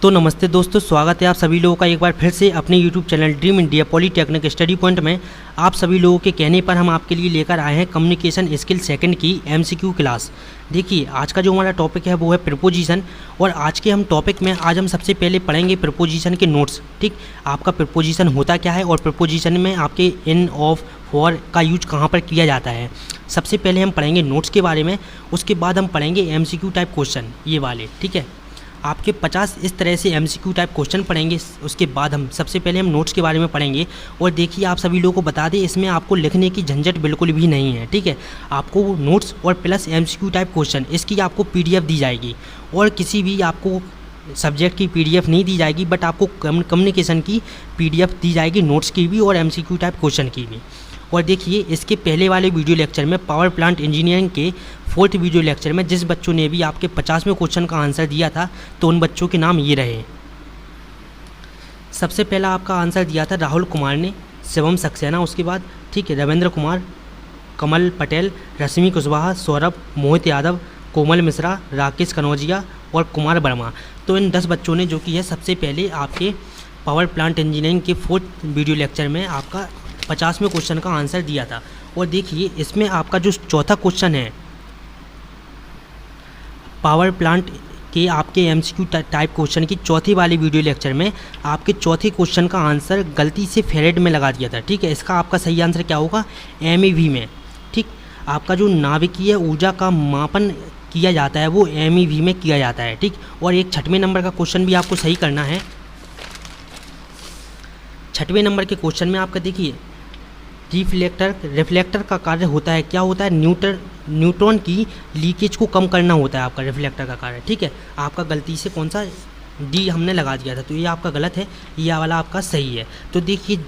तो नमस्ते दोस्तों, स्वागत है आप सभी लोगों का एक बार फिर से अपने YouTube channel dream India polytechnic study point में। आप सभी लोगों के कहने पर हम आपके लिए लेकर आए हैं कम्युनिकेशन स्किल सेकंड की MCQ क्लास। देखिए, आज का जो हमारा टॉपिक है वो है प्रीपोजिशन, और आज के हम टॉपिक में आज हम सबसे पहले पढ़ेंगे प्रीपोजिशन के नोट्स। ठीक, आपका प्रीपोजिशन होता क्या है और प्रीपोजिशन में आपके इन, ऑफ, फॉर का यूज कहाँ पर किया जाता है। सबसे पहले हम पढ़ेंगे नोट्स के बारे में, उसके बाद हम पढ़ेंगे MCQ टाइप क्वेश्चन ये वाले। ठीक है, आपके 50 इस तरह से MCQ टाइप क्वेश्चन पढ़ेंगे। उसके बाद हम सबसे पहले हम नोट्स के बारे में पढ़ेंगे। और देखिए, आप सभी लोगों को बता दें, इसमें आपको लिखने की झंझट बिल्कुल भी नहीं है। ठीक है, आपको नोट्स और प्लस MCQ टाइप क्वेश्चन इसकी आपको PDF दी जाएगी, और किसी भी आपको सब्जेक्ट की PDF नहीं दी जाएगी, बट आपको कम्युनिकेशन की PDF दी जाएगी, नोट्स की भी और MCQ टाइप क्वेश्चन की भी। और देखिए, इसके पहले वाले वीडियो लेक्चर में पावर प्लांट इंजीनियरिंग के 4th वीडियो लेक्चर में जिस बच्चों ने भी आपके 50वें क्वेश्चन का आंसर दिया था, तो उन बच्चों के नाम ये रहे। सबसे पहला आपका आंसर दिया था राहुल कुमार ने, शिवम सक्सेना, उसके बाद ठीक है रविंद्र कुमार, कमल पटेल, रश्मि कुशवाहा, सौरभ, मोहित यादव, कोमल मिश्रा, राकेश कनौजिया और कुमार वर्मा। तो इन 10 बच्चों ने जो कि है सबसे पहले आपके पावर प्लांट इंजीनियरिंग के 4th वीडियो लेक्चर में आपका 50वें क्वेश्चन का आंसर दिया था। और देखिए, इसमें आपका जो चौथा क्वेश्चन है पावर प्लांट के आपके MCQ टाइप क्वेश्चन की चौथी वाली वीडियो लेक्चर में आपके चौथे क्वेश्चन का आंसर गलती से फेरेड में लगा दिया था। ठीक है, इसका आपका सही आंसर क्या होगा, MEV में। ठीक, आपका जो नाभिकीय ऊर्जा का मापन किया जाता है वो MEV में किया जाता है। ठीक, और एक 6वें नंबर का क्वेश्चन भी आपको सही करना है। 6वें नंबर के क्वेश्चन में आपका देखिए, रिफ्लेक्टर का कार्य होता है, क्या होता है, न्यूट्रॉन की लीकेज को कम करना होता है आपका रिफ्लेक्टर का कार्य। ठीक है, आपका गलती से कौन सा D हमने लगा दिया था, तो ये आपका गलत है, ये वाला आपका सही है। तो देखिए,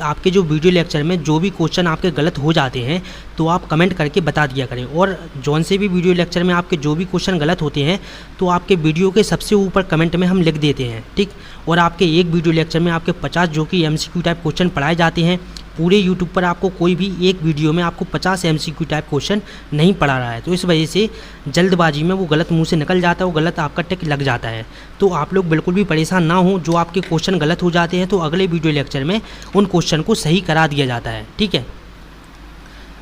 आपके जो वीडियो लेक्चर में जो भी क्वेश्चन आपके गलत हो जाते हैं तो आप कमेंट करके बता दिया करें, और जौन से भी वीडियो लेक्चर में आपके जो भी क्वेश्चन गलत होते हैं तो आपके वीडियो के सबसे ऊपर कमेंट में हम लिख देते हैं। ठीक, और आपके एक वीडियो लेक्चर में आपके 50 जो कि MCQ टाइप क्वेश्चन पढ़ाए जाते हैं। पूरे YouTube पर आपको कोई भी एक वीडियो में आपको 50 MCQ टाइप क्वेश्चन नहीं पढ़ा रहा है, तो इस वजह से जल्दबाजी में वो गलत मुंह से निकल जाता है, वो गलत आपका टिक लग जाता है। तो आप लोग बिल्कुल भी परेशान ना हो, जो आपके क्वेश्चन गलत हो जाते हैं तो अगले वीडियो लेक्चर में उन क्वेश्चन को सही करा दिया जाता है। ठीक है,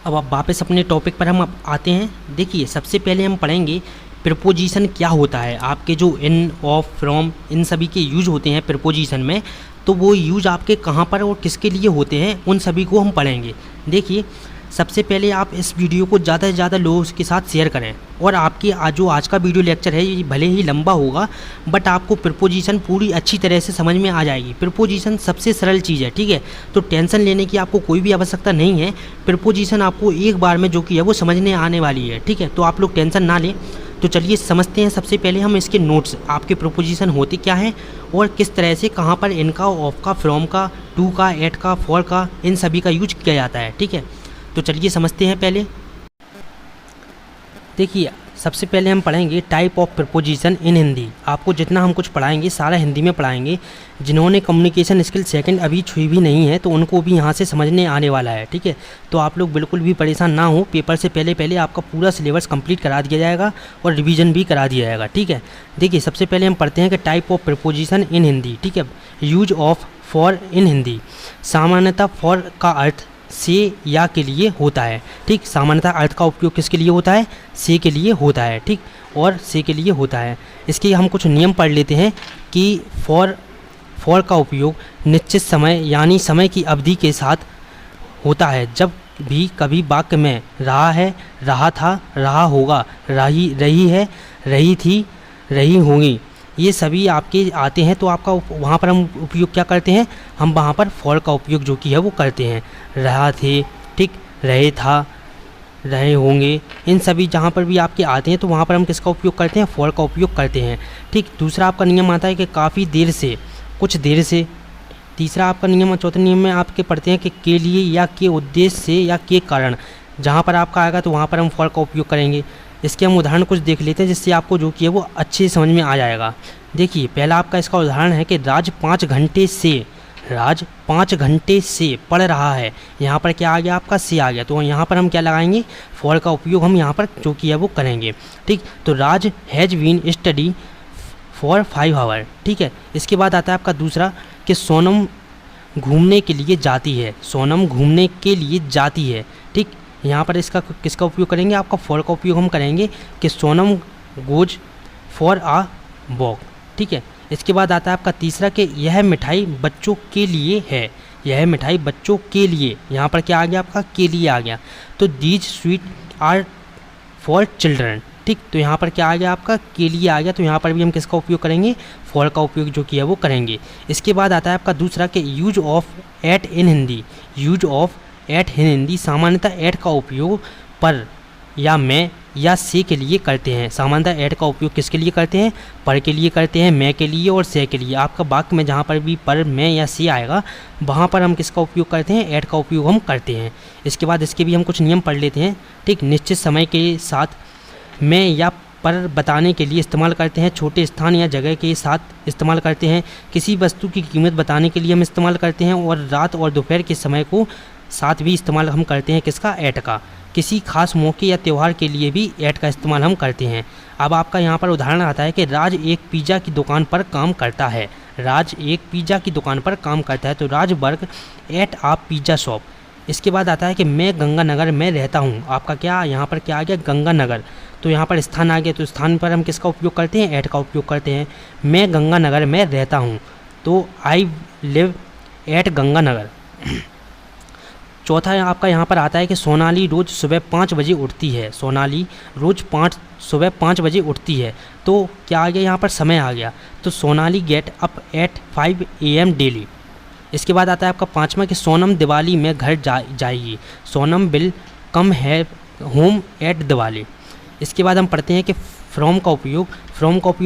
अब आप वापस अपने टॉपिक पर हम आते हैं। देखिए, सबसे पहले हम पढ़ेंगे प्रीपोजिशन क्या होता है। आपके जो इन, ऑफ, फ्रॉम, इन सभी के यूज होते हैं प्रीपोजिशन में, तो वो यूज आपके कहाँ पर और किसके लिए होते हैं उन सभी को हम पढ़ेंगे। देखिए, सबसे पहले आप इस वीडियो को ज़्यादा से ज़्यादा लोगों के साथ शेयर करें, और आपकी जो आज का वीडियो लेक्चर है ये भले ही लंबा होगा, बट आपको प्रीपोजिशन पूरी अच्छी तरह से समझ में आ जाएगी। प्रीपोजिशन सबसे सरल चीज़ है। ठीक है, तो टेंशन लेने की आपको कोई भी आवश्यकता नहीं है। प्रीपोजिशन आपको एक बार में जो कि है वो समझने आने वाली है। ठीक है, तो आप लोग टेंशन ना लें। तो चलिए समझते हैं। सबसे पहले हम इसके नोट्स, आपके प्रीपोजिशन होते क्या हैं और किस तरह से कहाँ पर इनका, ऑफ का, फ्रॉम का, टू का, एट का, फॉर का, इन सभी का यूज किया जाता है। ठीक है, तो चलिए समझते हैं। पहले देखिए, सबसे पहले हम पढ़ेंगे टाइप ऑफ प्रीपोजिशन इन हिंदी। आपको जितना हम कुछ पढ़ाएंगे सारा हिंदी में पढ़ाएंगे। जिन्होंने कम्युनिकेशन स्किल सेकंड अभी छुई भी नहीं है तो उनको भी यहाँ से समझने आने वाला है। ठीक है, तो आप लोग बिल्कुल भी परेशान ना हो। पेपर से पहले आपका पूरा सिलेबस कंप्लीट करा दिया जाएगा और रिवीजन भी करा दिया जाएगा। ठीक है, देखिए, सबसे पहले हम पढ़ते हैं कि टाइप ऑफ प्रीपोजिशन इन हिंदी। ठीक है, use of for in Hindi. सामान्यतः फॉर का अर्थ से या के लिए होता है। ठीक, सामान्यतः अर्थ का उपयोग किसके लिए होता है, से के लिए होता है। ठीक, और से के लिए होता है। इसके हम कुछ नियम पढ़ लेते हैं कि फॉर का उपयोग निश्चित समय यानी समय की अवधि के साथ होता है। जब भी कभी वाक्य में रहा है, रहा था, रहा होगा, रही है, रही थी, रही होंगी, ये सभी आपके आते हैं, तो आपका वहाँ पर हम उपयोग क्या करते हैं, हम वहाँ पर फॉर का उपयोग जो कि है वो करते हैं। रहा थे, ठीक, रहे था, रहे होंगे, इन सभी जहाँ पर भी आपके आते हैं तो वहाँ पर हम किसका उपयोग करते हैं, फॉर का उपयोग करते हैं। ठीक, दूसरा आपका नियम आता है कि काफ़ी देर से, कुछ देर से। तीसरा आपका नियम, चौथे नियम में आपके पढ़ते हैं कि के लिए या के उद्देश्य से या के कारण। जहाँ पर आपका आएगा तो वहाँ पर हम फॉर का उपयोग करेंगे। इसके हम उदाहरण कुछ देख लेते हैं जिससे आपको जो कि है वो अच्छे समझ में आ जाएगा। देखिए, पहला आपका इसका उदाहरण है कि राज 5 घंटे से पढ़ रहा है। यहाँ पर क्या आ गया, आपका से आ गया, तो यहाँ पर हम क्या लगाएंगे, फॉर का उपयोग हम यहाँ पर जो कि है वो करेंगे। ठीक, तो Raj has been study for 5 hour, ठीक है। इसके बाद आता है आपका दूसरा कि सोनम घूमने के लिए जाती है, सोनम घूमने के लिए जाती है, ठीक। यहाँ पर इसका किसका उपयोग करेंगे, आपका फॉर का उपयोग हम करेंगे कि Sonam goes for uh walk, ठीक है। इसके बाद आता है आपका तीसरा कि यह मिठाई बच्चों के लिए है, यह मिठाई बच्चों के लिए, यहाँ पर क्या आ गया आपका के लिए आ गया, तो these sweet are for children, ठीक। तो यहाँ पर क्या आ गया आपका के लिए आ गया, तो यहाँ पर भी हम किसका उपयोग करेंगे, फॉर का उपयोग जो किया वो करेंगे। इसके बाद आता है आपका दूसरा कि use of at in Hindi, use of at in Hindi, सामान्यतः एट का उपयोग पर या मैं या से के लिए करते हैं। सामान्यतः एट का उपयोग किसके लिए करते हैं, पर के लिए करते हैं, मैं के लिए और से के लिए। आपका वाक्य में जहाँ पर भी पर, मैं या से आएगा वहाँ पर हम किसका उपयोग करते हैं, एट का उपयोग हम करते हैं। इसके बाद इसके भी हम कुछ नियम पढ़ लेते हैं, ठीक। निश्चित समय के साथ मैं या पर बताने के लिए इस्तेमाल करते हैं, छोटे स्थान या जगह के साथ इस्तेमाल करते हैं, किसी वस्तु की कीमत बताने के लिए हम इस्तेमाल करते हैं, और रात और दोपहर के समय को साथ भी इस्तेमाल हम करते हैं किसका, एट का। किसी खास मौके या त्यौहार के लिए भी एट का इस्तेमाल हम करते हैं। अब आपका यहाँ पर उदाहरण आता है कि राज एक पिज़्ज़ा की दुकान पर काम करता है, राज एक पिज़्ज़ा की दुकान पर काम करता है, तो Raj work at a pizza shop. इसके बाद आता है कि मैं गंगानगर में रहता हूँ, आपका क्या यहाँ पर क्या आ गया, गंगानगर, तो यहाँ पर स्थान आ गया, तो स्थान पर हम किसका उपयोग करते हैं, एट का उपयोग करते हैं। मैं गंगानगर में रहता हूँ, तो आई लिव एट गंगानगर। चौथा आपका यहाँ पर आता है कि सोनाली रोज़ सुबह 5 बजे उठती है, सोनाली रोज़ सुबह 5 बजे उठती है, तो क्या आ गया यहाँ पर समय आ गया, तो Sonali get up at 5 AM daily. इसके बाद आता है आपका पाँचवा कि सोनम दिवाली में घर जाएगी, सोनम विल कम है होम एट दिवाली। इसके बाद हम पढ़ते हैं कि फ्रॉम का उपयोग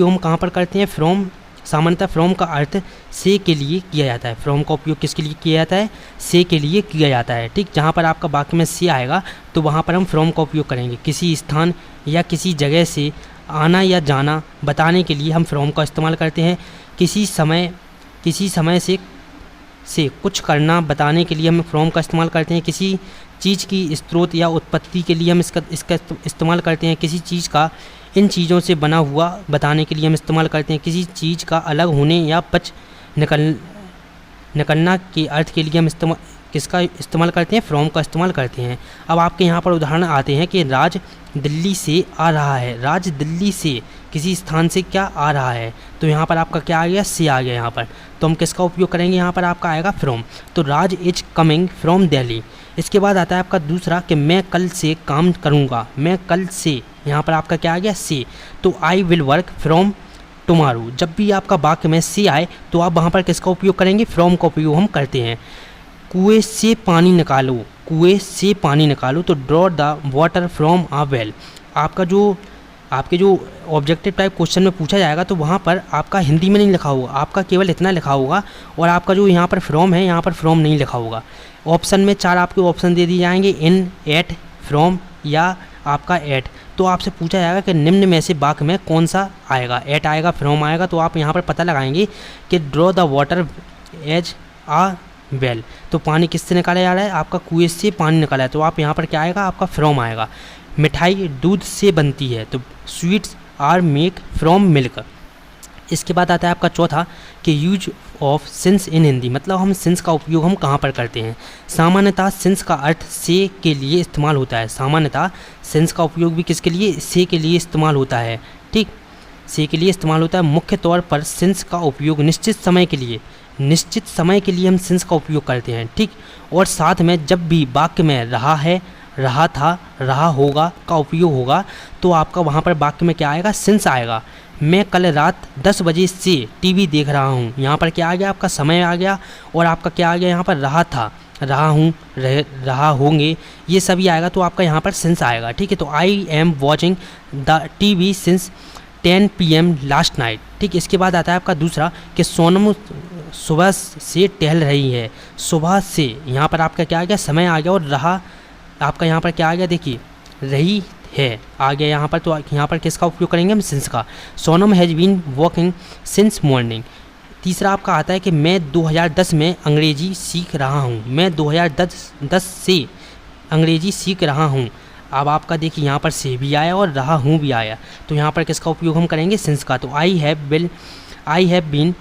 हम कहाँ पर करते हैं, फ्रॉम, सामान्यतः फ्रॉम का अर्थ से के लिए किया जाता है, फ्रॉम का उपयोग किसके लिए किया जाता है, से के लिए किया जाता है, ठीक। जहाँ पर आपका वाक्य में से आएगा तो वहाँ पर हम फ्रॉम का उपयोग करेंगे। किसी स्थान या किसी जगह से आना या जाना बताने के लिए हम फ्रॉम का इस्तेमाल करते हैं। किसी समय से कुछ करना बताने के लिए हम फ्रॉम का इस्तेमाल करते हैं। किसी चीज़ की स्रोत या उत्पत्ति के लिए हम इसका इस्तेमाल करते हैं। किसी चीज़ का इन चीज़ों से बना हुआ बताने के लिए हम इस्तेमाल करते हैं। किसी चीज़ का अलग होने या बच निकलना के अर्थ के लिए हम किसका इस्तेमाल करते हैं, फ्रॉम का इस्तेमाल करते हैं। अब आपके यहाँ पर उदाहरण आते हैं कि राज दिल्ली से आ रहा है, राज दिल्ली से किसी स्थान से क्या आ रहा है, तो यहाँ पर आपका क्या आ गया, से आ गया यहाँ पर, तो हम किसका उपयोग करेंगे, यहाँ पर आपका आएगा फ्रॉम, तो राज इज कमिंग फ्रॉम दिल्ली। इसके बाद आता है आपका दूसरा कि मैं कल से काम करूँगा, मैं कल से, यहाँ पर आपका क्या आ गया, से, तो I will work from tomorrow. जब भी आपका वाक्य में से आए तो आप वहाँ पर किसका उपयोग करेंगे, फ्रॉम का उपयोग हम करते हैं। कुएं से पानी निकालो, कुएं से पानी निकालो, तो draw the water from a well. आपके जो ऑब्जेक्टिव टाइप क्वेश्चन में पूछा जाएगा तो वहाँ पर आपका हिंदी में नहीं लिखा होगा, आपका केवल इतना लिखा होगा, और आपका जो यहाँ पर फ्रॉम है यहाँ पर फ्रॉम नहीं लिखा होगा। ऑप्शन में 4 आपके ऑप्शन दे दिए जाएंगे, इन, एट, फ्रॉम या आपका एट। तो आपसे पूछा जाएगा कि निम्न में से वाक्य में कौन सा आएगा, एट आएगा, फ्रॉम आएगा, तो आप यहाँ पर पता लगाएंगे कि draw the water as a well, तो पानी किससे निकाला जा रहा है, आपका कुएं से पानी निकाला है, तो आप यहाँ पर क्या आएगा, आपका फ्रॉम आएगा। मिठाई दूध से बनती है, तो sweets are make from milk. इसके बाद आता है आपका चौथा कि use of since in Hindi, मतलब हम सिंस का उपयोग हम कहाँ पर करते हैं। सामान्यतः सिंस का अर्थ से के लिए इस्तेमाल होता है, सामान्यतः सिंस का उपयोग भी किसके लिए, से के लिए इस्तेमाल होता है, ठीक, से के लिए इस्तेमाल होता है। मुख्य तौर पर सिंस का उपयोग निश्चित समय के लिए हम सिंस का उपयोग करते हैं, ठीक। और साथ में जब भी वाक्य में रहा है, रहा था, रहा होगा का उपयोग होगा तो आपका वहाँ पर वाक्य में क्या आएगा, सिंस आएगा। मैं कल रात 10 बजे से टीवी देख रहा हूँ, यहाँ पर क्या आ गया, आपका समय आ गया, और आपका क्या आ गया, यहाँ पर रहा था, रहा हूँ, रहा होंगे, ये सभी आएगा, तो आपका यहाँ पर सिंस आएगा, ठीक है। तो I am watching the TV since 10 PM last night, ठीक। इसके बाद आता है आपका दूसरा कि सोनम सुबह से टहल रही है, सुबह से, यहाँ पर आपका क्या आ गया, समय आ गया, और रहा आपका यहाँ पर क्या आ गया, देखिए रही है आ गया यहाँ पर, तो यहाँ पर किसका उपयोग करेंगे हम, सिंस का। Sonam has been walking since morning. तीसरा आपका आता है कि मैं 2010 में अंग्रेजी सीख रहा हूँ, मैं 2010 से अंग्रेजी सीख रहा हूँ। अब आपका देखिए यहाँ पर से भी आया और रहा हूँ भी आया, तो यहाँ पर किसका उपयोग हम करेंगे, सिंस का। तो I have been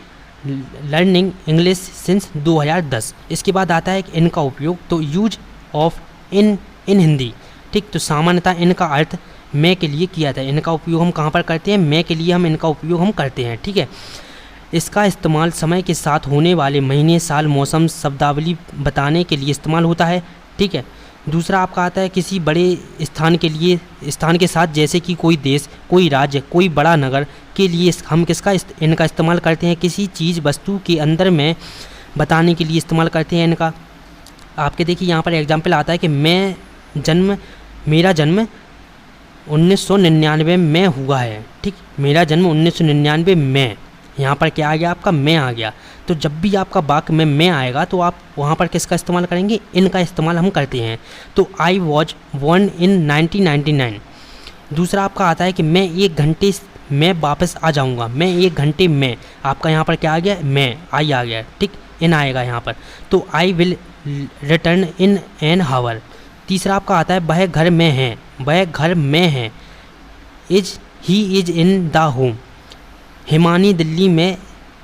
learning English since 2010। इसके बाद आता है इन का उपयोग, तो यूज ऑफ इन हिंदी, ठीक। तो सामान्यतः इनका अर्थ मैं के लिए किया था। इनका उपयोग हम कहाँ पर करते हैं, मैं के लिए हम इनका उपयोग हम करते हैं, ठीक है। इसका इस्तेमाल समय के साथ होने वाले महीने, साल, मौसम, शब्दावली बताने के लिए इस्तेमाल होता है, ठीक है। दूसरा आपका आता है किसी बड़े स्थान के लिए, स्थान के साथ, जैसे कि कोई देश, कोई राज्य, कोई बड़ा नगर के लिए हम किसका इनका इस्तेमाल करते हैं, किसी चीज़ वस्तु के अंदर में बताने के लिए इस्तेमाल करते हैं इनका। आपके देखिए यहाँ पर एग्जाम्पल आता है कि मेरा जन्म 1999 में हुआ है, ठीक। मेरा जन्म 1999 में, यहाँ पर क्या आ गया आपका, मैं आ गया। तो जब भी आपका वाक्य में मैं आएगा तो आप वहाँ पर किसका इस्तेमाल करेंगे, इनका इस्तेमाल हम करते हैं। तो आई वॉज बोर्न इन 1999। दूसरा आपका आता है कि मैं 1 घंटे में वापस आ जाऊँगा, मैं 1 घंटे में, आपका यहाँ पर क्या आ गया, मैं, आई आ गया, ठीक। इन आएगा यहाँ पर, तो I will return in an hour. तीसरा आपका आता है वह घर में है, वह घर में है, he is in the home. Himani Delhi में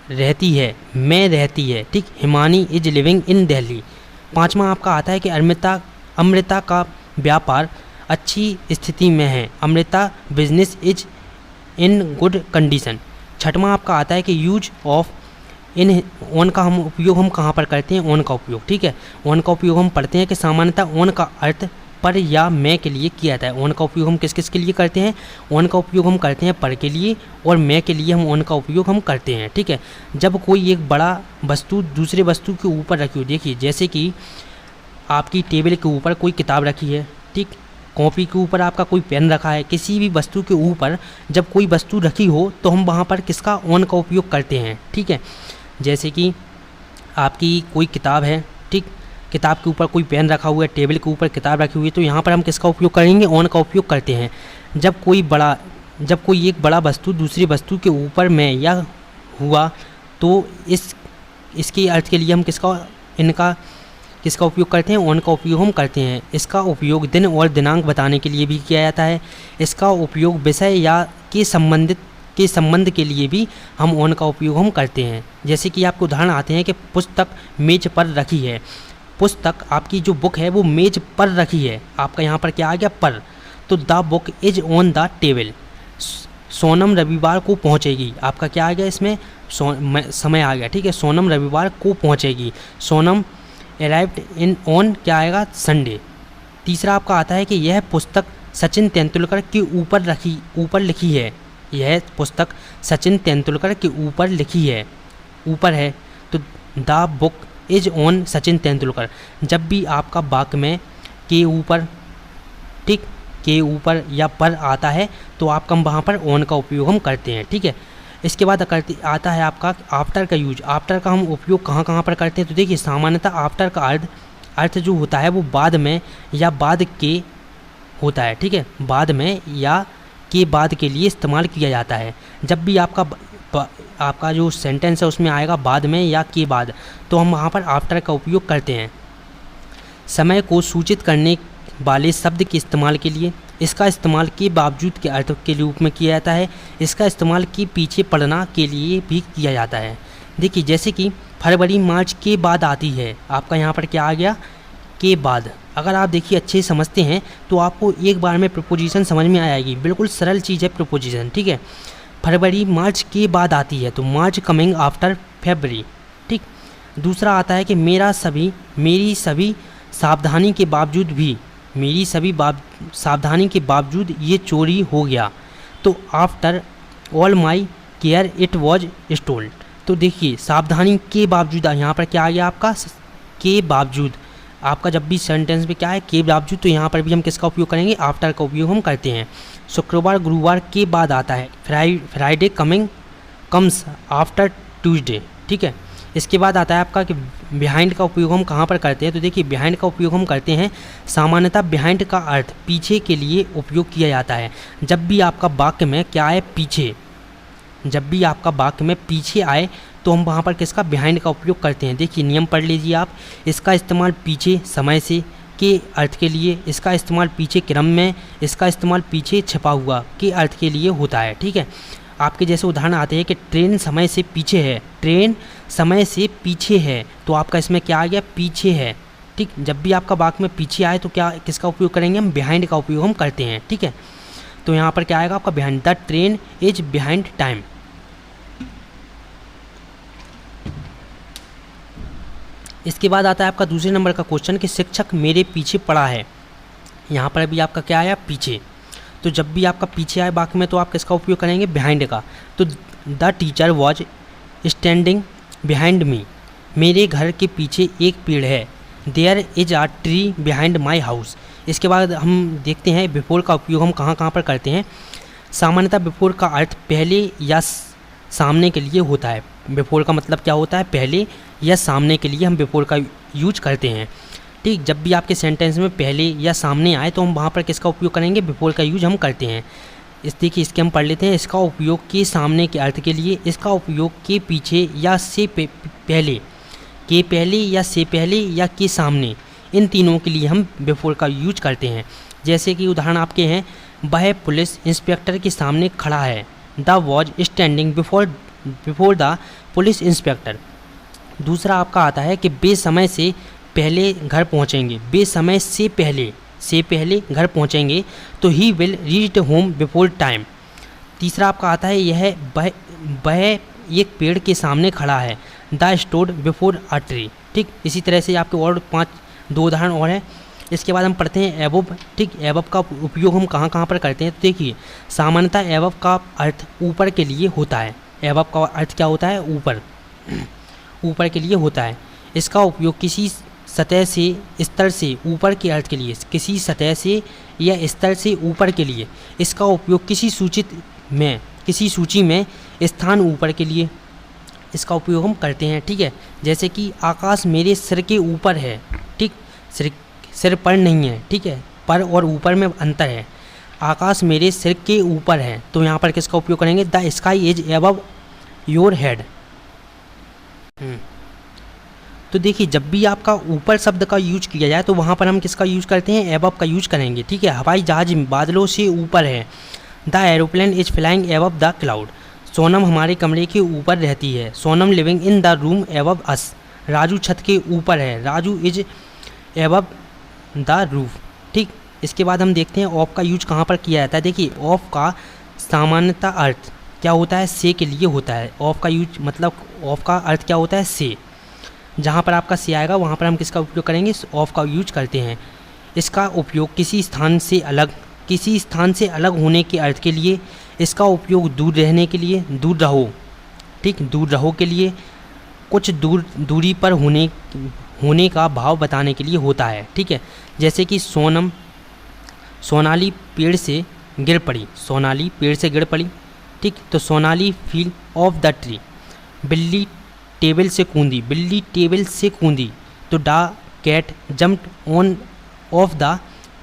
रहती है, मैं रहती है, ठीक। Himani is living in Delhi. पांचवा आपका आता है कि अमृता का व्यापार अच्छी स्थिति में है, Amrita business is in good condition. छठवां आपका आता है कि यूज ऑफ इन ऑन का हम उपयोग हम कहाँ पर करते हैं, ऑन का उपयोग, ठीक है। ऑन का उपयोग हम पढ़ते हैं कि सामान्यतः ऑन का अर्थ पर या मैं के लिए किया जाता है। ऑन का उपयोग हम किस किस के लिए करते हैं, ऑन का उपयोग हम करते हैं पर के लिए, और मैं के लिए हम ऑन का उपयोग हम करते हैं, ठीक है। जब कोई एक बड़ा वस्तु दूसरे वस्तु के ऊपर रखी हो, देखिए जैसे कि आपकी टेबल के ऊपर कोई किताब रखी है, ठीक, कॉपी के ऊपर आपका कोई पेन रखा है, किसी भी वस्तु के ऊपर जब कोई वस्तु रखी हो तो हम वहाँ पर किसका, ऑन का उपयोग करते हैं, ठीक है। जैसे कि आपकी कोई किताब है, ठीक, किताब के ऊपर कोई पेन रखा हुआ है, टेबल के ऊपर किताब रखी हुई है, तो यहाँ पर हम किसका उपयोग करेंगे, ऑन का उपयोग करते हैं। जब कोई एक बड़ा वस्तु दूसरी वस्तु के ऊपर में या हुआ तो इसके अर्थ के लिए हम किसका उपयोग करते हैं, ऑन का उपयोग हम करते हैं। इसका उपयोग दिन और दिनांक बताने के लिए भी किया जाता है। इसका उपयोग विषय या के संबंध के लिए भी हम ऑन का उपयोग हम करते हैं। जैसे कि आपको उदाहरण आते हैं कि पुस्तक मेज पर रखी है, पुस्तक आपकी जो बुक है वो मेज पर रखी है, आपका यहाँ पर क्या आ गया, पर। तो the book is on the table. Sonam रविवार को पहुँचेगी, आपका क्या आ गया इसमें, समय आ गया, ठीक है। सोनम रविवार को पहुँचेगी, सोनम अराइव्ड इन ऑन क्या आएगा, संडे। तीसरा आपका आता है कि यह पुस्तक सचिन तेंदुलकर के ऊपर लिखी है, यह पुस्तक सचिन तेंदुलकर के ऊपर लिखी है, ऊपर है, तो the book is on Sachin Tendulkar. जब भी आपका वाक्य में के ऊपर, ठीक, के ऊपर या पर आता है तो आपका वहाँ पर ऑन का उपयोग हम करते हैं, ठीक है। इसके बाद आता है आपका आफ्टर का यूज। आफ्टर का हम उपयोग कहाँ कहाँ पर करते हैं, तो देखिए सामान्यतः आफ्टर का अर्थ जो होता है वो बाद में या बाद के होता है, ठीक है, बाद में या के बाद के लिए इस्तेमाल किया जाता है। जब भी आपका जो सेंटेंस है उसमें आएगा बाद में या के बाद, तो हम वहाँ पर आफ्टर का उपयोग करते हैं। समय को सूचित करने वाले शब्द के इस्तेमाल के लिए इसका इस्तेमाल के बावजूद के अर्थ के रूप में किया जाता है। इसका इस्तेमाल के पीछे पड़ना के लिए भी किया जाता है। देखिए जैसे कि फरवरी मार्च के बाद आती है, आपका यहाँ पर क्या आ गया, के बाद। अगर आप देखिए अच्छे से समझते हैं तो आपको एक बार में प्रपोजिशन समझ में आएगी, बिल्कुल सरल चीज़ है प्रपोजिशन, ठीक है। फरवरी मार्च के बाद आती है तो मार्च कमिंग आफ्टर फरवरी, ठीक। दूसरा आता है कि मेरी सभी सावधानी के बावजूद ये चोरी हो गया, तो after all my care it was stoled. तो देखिए सावधानी के बावजूद यहाँ पर क्या आ गया आपका, के बावजूद। आपका जब भी सेंटेंस में क्या है, के बावजूद, तो यहाँ पर भी हम किसका उपयोग करेंगे, आफ्टर का उपयोग हम करते हैं। शुक्रवार गुरुवार के बाद आता है, फ्राइडे कम्स आफ्टर ट्यूसडे, ठीक है। इसके बाद आता है आपका कि बिहाइंड का उपयोग हम कहाँ पर करते हैं, तो देखिए बिहाइंड का उपयोग हम करते हैं, सामान्यतः बिहाइंड का अर्थ पीछे के लिए उपयोग किया जाता है। जब भी आपका वाक्य में क्या आए, पीछे, जब भी आपका वाक्य में पीछे आए तो हम वहाँ पर किसका, बिहाइंड का उपयोग करते हैं। देखिए नियम पढ़ लीजिए आप, इसका इस्तेमाल पीछे समय से के अर्थ के लिए, इसका इस्तेमाल पीछे क्रम में, इसका इस्तेमाल पीछे छिपा हुआ के अर्थ के लिए होता है। ठीक है, आपके जैसे उदाहरण आते हैं कि ट्रेन समय से पीछे है, ट्रेन समय से पीछे है, तो आपका इसमें क्या आ गया, पीछे है। ठीक, जब भी आपका वाक्य में पीछे आए तो क्या किसका उपयोग करेंगे हम, बिहाइंड का उपयोग हम करते हैं। ठीक है, तो यहाँ पर क्या आएगा आपका behind, the train is behind time. इसके बाद आता है आपका दूसरे नंबर का क्वेश्चन कि शिक्षक मेरे पीछे पड़ा है। यहाँ पर भी आपका क्या आया, पीछे। तो जब भी आपका पीछे आए वाक्य में तो आप किसका उपयोग करेंगे, बिहाइंड का। तो the teacher was standing behind me, मेरे घर के पीछे एक पेड़ है। There is a tree behind my house. इसके बाद हम देखते हैं बिफोर का उपयोग हम कहाँ कहाँ पर करते हैं। सामान्यतः बिफोर का अर्थ पहले या सामने के लिए होता है। बिफोर का मतलब क्या होता है, पहले या सामने के लिए हम बिफोर का यूज करते हैं। ठीक, जब भी आपके सेंटेंस में पहले या सामने आए तो हम वहाँ पर किसका उपयोग करेंगे, बिफोर का यूज हम करते हैं। देखिए इसके हम पढ़ लेते हैं। इसका उपयोग के सामने के अर्थ के लिए, इसका उपयोग के पीछे या से पहले, के पहले या से पहले या के सामने, इन तीनों के लिए हम बिफोर का यूज करते हैं। जैसे कि उदाहरण आपके हैं, वह पुलिस इंस्पेक्टर के सामने खड़ा है। The was standing before the police inspector. दूसरा आपका आता है कि बेसमय से पहले घर पहुंचेंगे, बेसमय से पहले घर पहुंचेंगे, तो he will reach home before time. तीसरा आपका आता है यह वह एक पेड़ के सामने खड़ा है। The stood before a tree. ठीक, इसी तरह से आपके और 2 उदाहरण और हैं। इसके बाद हम पढ़ते हैं एबव। ठीक, एबव का उपयोग हम कहाँ कहाँ पर करते हैं, तो देखिए सामान्यतः एबव का अर्थ ऊपर के लिए होता है। एबव का अर्थ क्या होता है, ऊपर के लिए होता है। इसका उपयोग किसी सतह से, स्तर से ऊपर के अर्थ के लिए, किसी सतह से या स्तर से ऊपर के लिए। इसका उपयोग किसी सूची में स्थान ऊपर के लिए इसका उपयोग हम करते हैं। ठीक है, जैसे कि आकाश मेरे सिर के ऊपर है। ठीक, सिर पर नहीं है। ठीक है, पर और ऊपर में अंतर है। आकाश मेरे सिर के ऊपर है, तो यहाँ पर किसका उपयोग करेंगे, the sky is above your head. तो देखिए जब भी आपका ऊपर शब्द का यूज किया जाए तो वहाँ पर हम किसका यूज करते हैं, एबव का यूज करेंगे। ठीक है, हवाई जहाज बादलों से ऊपर है। The aeroplane is flying above the cloud. Sonam हमारे कमरे के ऊपर रहती है। Sonam living in the room above us. Raju छत के ऊपर है। Raju is above the roof. ठीक, इसके बाद हम देखते हैं ऑफ का यूज कहाँ पर किया जाता है। देखिए ऑफ का सामान्यतः अर्थ क्या होता है, से के लिए होता है। ऑफ का यूज मतलब ऑफ का अर्थ क्या होता है, से। जहाँ पर आपका से आएगा वहाँ पर हम किसका उपयोग करेंगे, ऑफ का यूज करते हैं। इसका उपयोग किसी स्थान से अलग होने के अर्थ के लिए। इसका उपयोग दूर रहने के लिए, दूर रहो। ठीक, दूर रहो के लिए, कुछ दूरी पर होने का भाव बताने के लिए होता है। ठीक है, जैसे कि सोनाली पेड़ से गिर पड़ी। सोनाली पेड़ से गिर पड़ी। ठीक, तो Sonali feel off the tree. बिल्ली टेबल से कूदी। बिल्ली टेबल से कूदी, तो the cat jumped on off the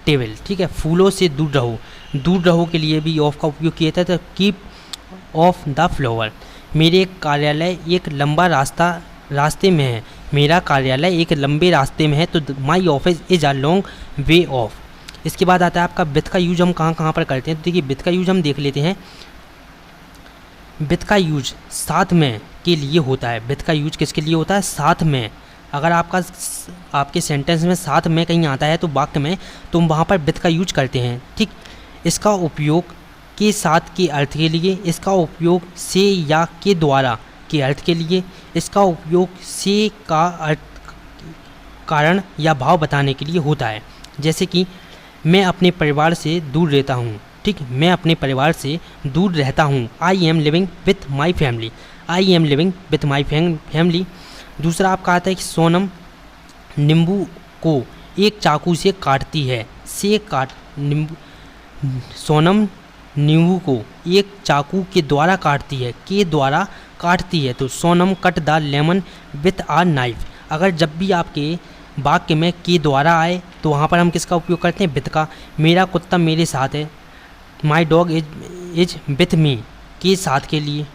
table. ठीक है, फूलों से दूर रहो। दूर रहो के लिए भी ऑफ का उपयोग किया था, तो कीप ऑफ द फ्लावर। मेरे कार्यालय एक लंबा रास्ते में है। मेरा कार्यालय एक लंबे रास्ते में है, तो my office is a long way of. इसके बाद आता है आपका विथ का यूज हम कहाँ कहाँ पर करते हैं। तो देखिए विथ का यूज हम देख लेते हैं। विथ का यूज साथ में के लिए होता है। विथ का यूज किसके लिए होता है, साथ में। अगर आपके सेंटेंस में साथ में कहीं आता है तो वाक्य में, तो हम वहाँ पर विथ का यूज करते हैं। ठीक, इसका उपयोग के साथ के अर्थ के लिए। इसका उपयोग से या के द्वारा के अर्थ के लिए। इसका उपयोग से का अर्थ कारण या भाव बताने के लिए होता है। जैसे कि मैं अपने परिवार से दूर रहता हूँ। ठीक, मैं अपने परिवार से दूर रहता हूँ। I am living with my family. I am living with my family. दूसरा आपका आता है कि सोनम नींबू को एक चाकू से काटती है। सोनम नींबू को एक चाकू के द्वारा काटती है। के द्वारा काटती है, तो Sonam cut the lemon with a knife. अगर जब भी आपके वाक्य में के द्वारा आए तो वहाँ पर हम किसका उपयोग करते हैं, विथ का। मेरा कुत्ता मेरे साथ है। My dog is with me के साथ के लिए।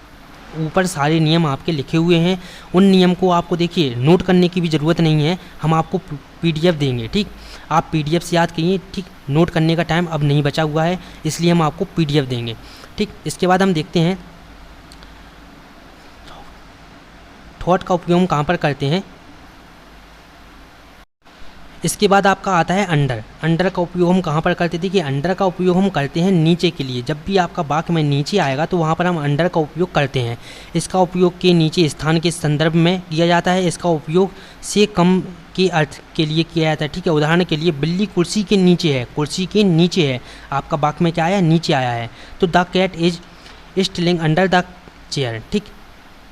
ऊपर सारे नियम आपके लिखे हुए हैं। उन नियम को आपको देखिए नोट करने की भी ज़रूरत नहीं है। हम आपको PDF देंगे। ठीक, आप PDF से याद करिए। ठीक, नोट करने का टाइम अब नहीं बचा हुआ है, इसलिए हम आपको PDF देंगे। ठीक, इसके बाद हम देखते हैं थॉट का उपयोग हम कहाँ पर करते हैं। इसके बाद आपका आता है अंडर। अंडर का उपयोग हम कहाँ पर करते थे कि अंडर का उपयोग हम करते हैं नीचे के लिए। जब भी आपका वाक्य में नीचे आएगा तो वहाँ पर हम अंडर का उपयोग करते हैं। इसका उपयोग के नीचे स्थान के संदर्भ में किया जाता है। इसका उपयोग से कम के अर्थ के लिए किया जाता है। ठीक है, उदाहरण के लिए बिल्ली कुर्सी के नीचे है, कुर्सी के नीचे है, आपका वाक्य में क्या आया, नीचे आया है। तो the cat is sitting under the chair. ठीक,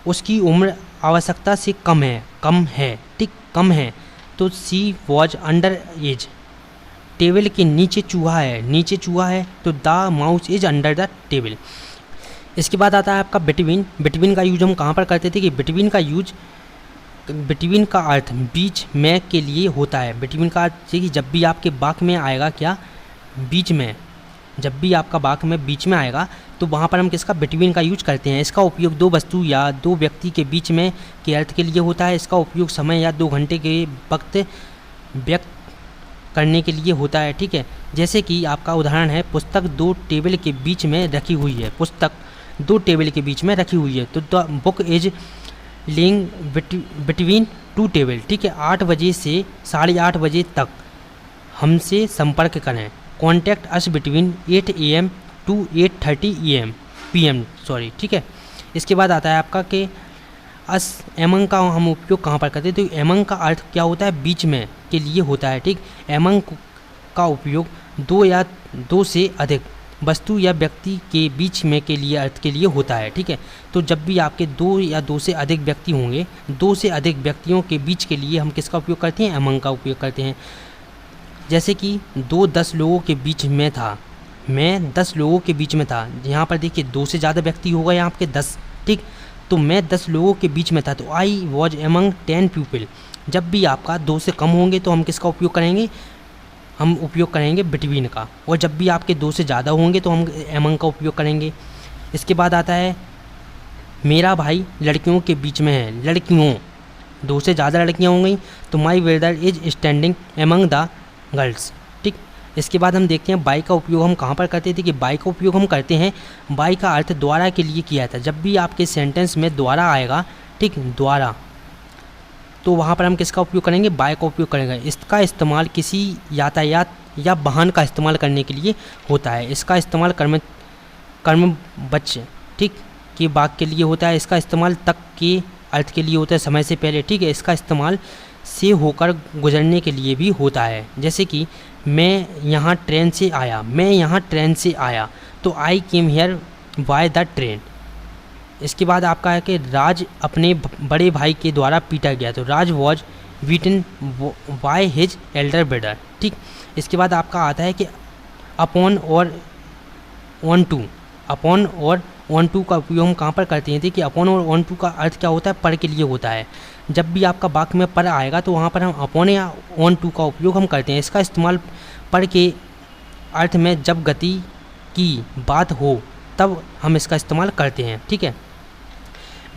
उसकी उम्र आवश्यकता से कम है। ठीक, कम है। तो सी वॉज अंडर एज, टेबल के नीचे चूहा है, तो the mouse is under the table. इसके बाद आता है आपका बिटवीन। बिटवीन का यूज हम कहाँ पर करते थे कि बिटवीन का अर्थ बीच में के लिए होता है। बिटवीन का अर्थ कि जब भी आपके वाक्य में आएगा क्या, बीच में, जब भी आपका वाक्य में बीच में आएगा तो वहाँ पर हम किसका, बिटवीन का यूज करते हैं। इसका उपयोग दो वस्तु या दो व्यक्ति के बीच में के अर्थ के लिए होता है। इसका उपयोग समय या 2 घंटे के वक्त व्यक्त करने के लिए होता है। ठीक है, जैसे कि आपका उदाहरण है, पुस्तक 2 टेबल के बीच में रखी हुई है। पुस्तक 2 टेबल के बीच में रखी हुई है। तो the book is laying between 2 table. ठीक है, 8 बजे से 8:30 बजे तक हमसे संपर्क करें। Contact us between 8 AM to 8:30 PM। ठीक है, इसके बाद आता है आपका कि अस एमंग का हम उपयोग कहाँ पर करते हैं। तो एमंग का अर्थ क्या होता है, बीच में के लिए होता है। ठीक, एमंग का उपयोग 2 या 2 से अधिक वस्तु या व्यक्ति के बीच में के लिए अर्थ के लिए होता है। ठीक है, तो जब भी आपके 2 या 2 से अधिक व्यक्ति होंगे, 2 से अधिक व्यक्तियों के बीच के लिए हम किसका उपयोग करते हैं, एमंग का उपयोग करते हैं। जैसे कि 10 लोगों के बीच में था, मैं 10 लोगों के बीच में था। यहाँ पर देखिए 2 से ज़्यादा व्यक्ति होगा यहाँ पे 10। ठीक, तो मैं 10 लोगों के बीच में था, तो आई वॉज एमंग 10 पीपल। जब भी आपका 2 से कम होंगे तो हम किसका उपयोग करेंगे, हम उपयोग करेंगे बिटवीन का। और जब भी आपके 2 से ज़्यादा होंगे तो हम एमंग का उपयोग करेंगे। इसके बाद आता है मेरा भाई लड़कियों के बीच में है। लड़कियों, 2 से ज़्यादा लड़कियाँ हो गई, तो my brother is standing among the girls. ठीक, इसके बाद हम देखते हैं बाई का उपयोग हम कहाँ पर करते थे कि बाई का उपयोग हम करते हैं, बाई का अर्थ द्वारा के लिए किया था। जब भी आपके सेंटेंस में द्वारा आएगा, ठीक, द्वारा, तो वहाँ पर हम किसका उपयोग करेंगे, बाई का उपयोग करेंगे। इसका इस्तेमाल किसी यातायात या वाहन का इस्तेमाल करने के लिए होता है। इसका इस्तेमाल कर्म बच, ठीक, के वाक्य के लिए होता है। इसका इस्तेमाल तक के अर्थ के लिए होता है, समय से पहले। ठीक है, इसका इस्तेमाल से होकर गुजरने के लिए भी होता है। जैसे कि मैं यहाँ ट्रेन से आया, तो I came here by the train. इसके बाद आपका है कि राज अपने बड़े भाई के द्वारा पीटा गया, तो Raj was beaten by his elder brother. ठीक, इसके बाद आपका आता है कि अपॉन और ऑन टू का उपयोग हम कहाँ पर करते हैं कि अपॉन और ऑन टू का अर्थ क्या होता है, पर के लिए होता है। जब भी आपका वाक्य में पर आएगा तो वहाँ पर हम अपॉन या ऑन टू का उपयोग हम करते हैं। इसका इस्तेमाल पर के अर्थ में जब गति की बात हो तब हम इसका इस्तेमाल करते हैं। ठीक है,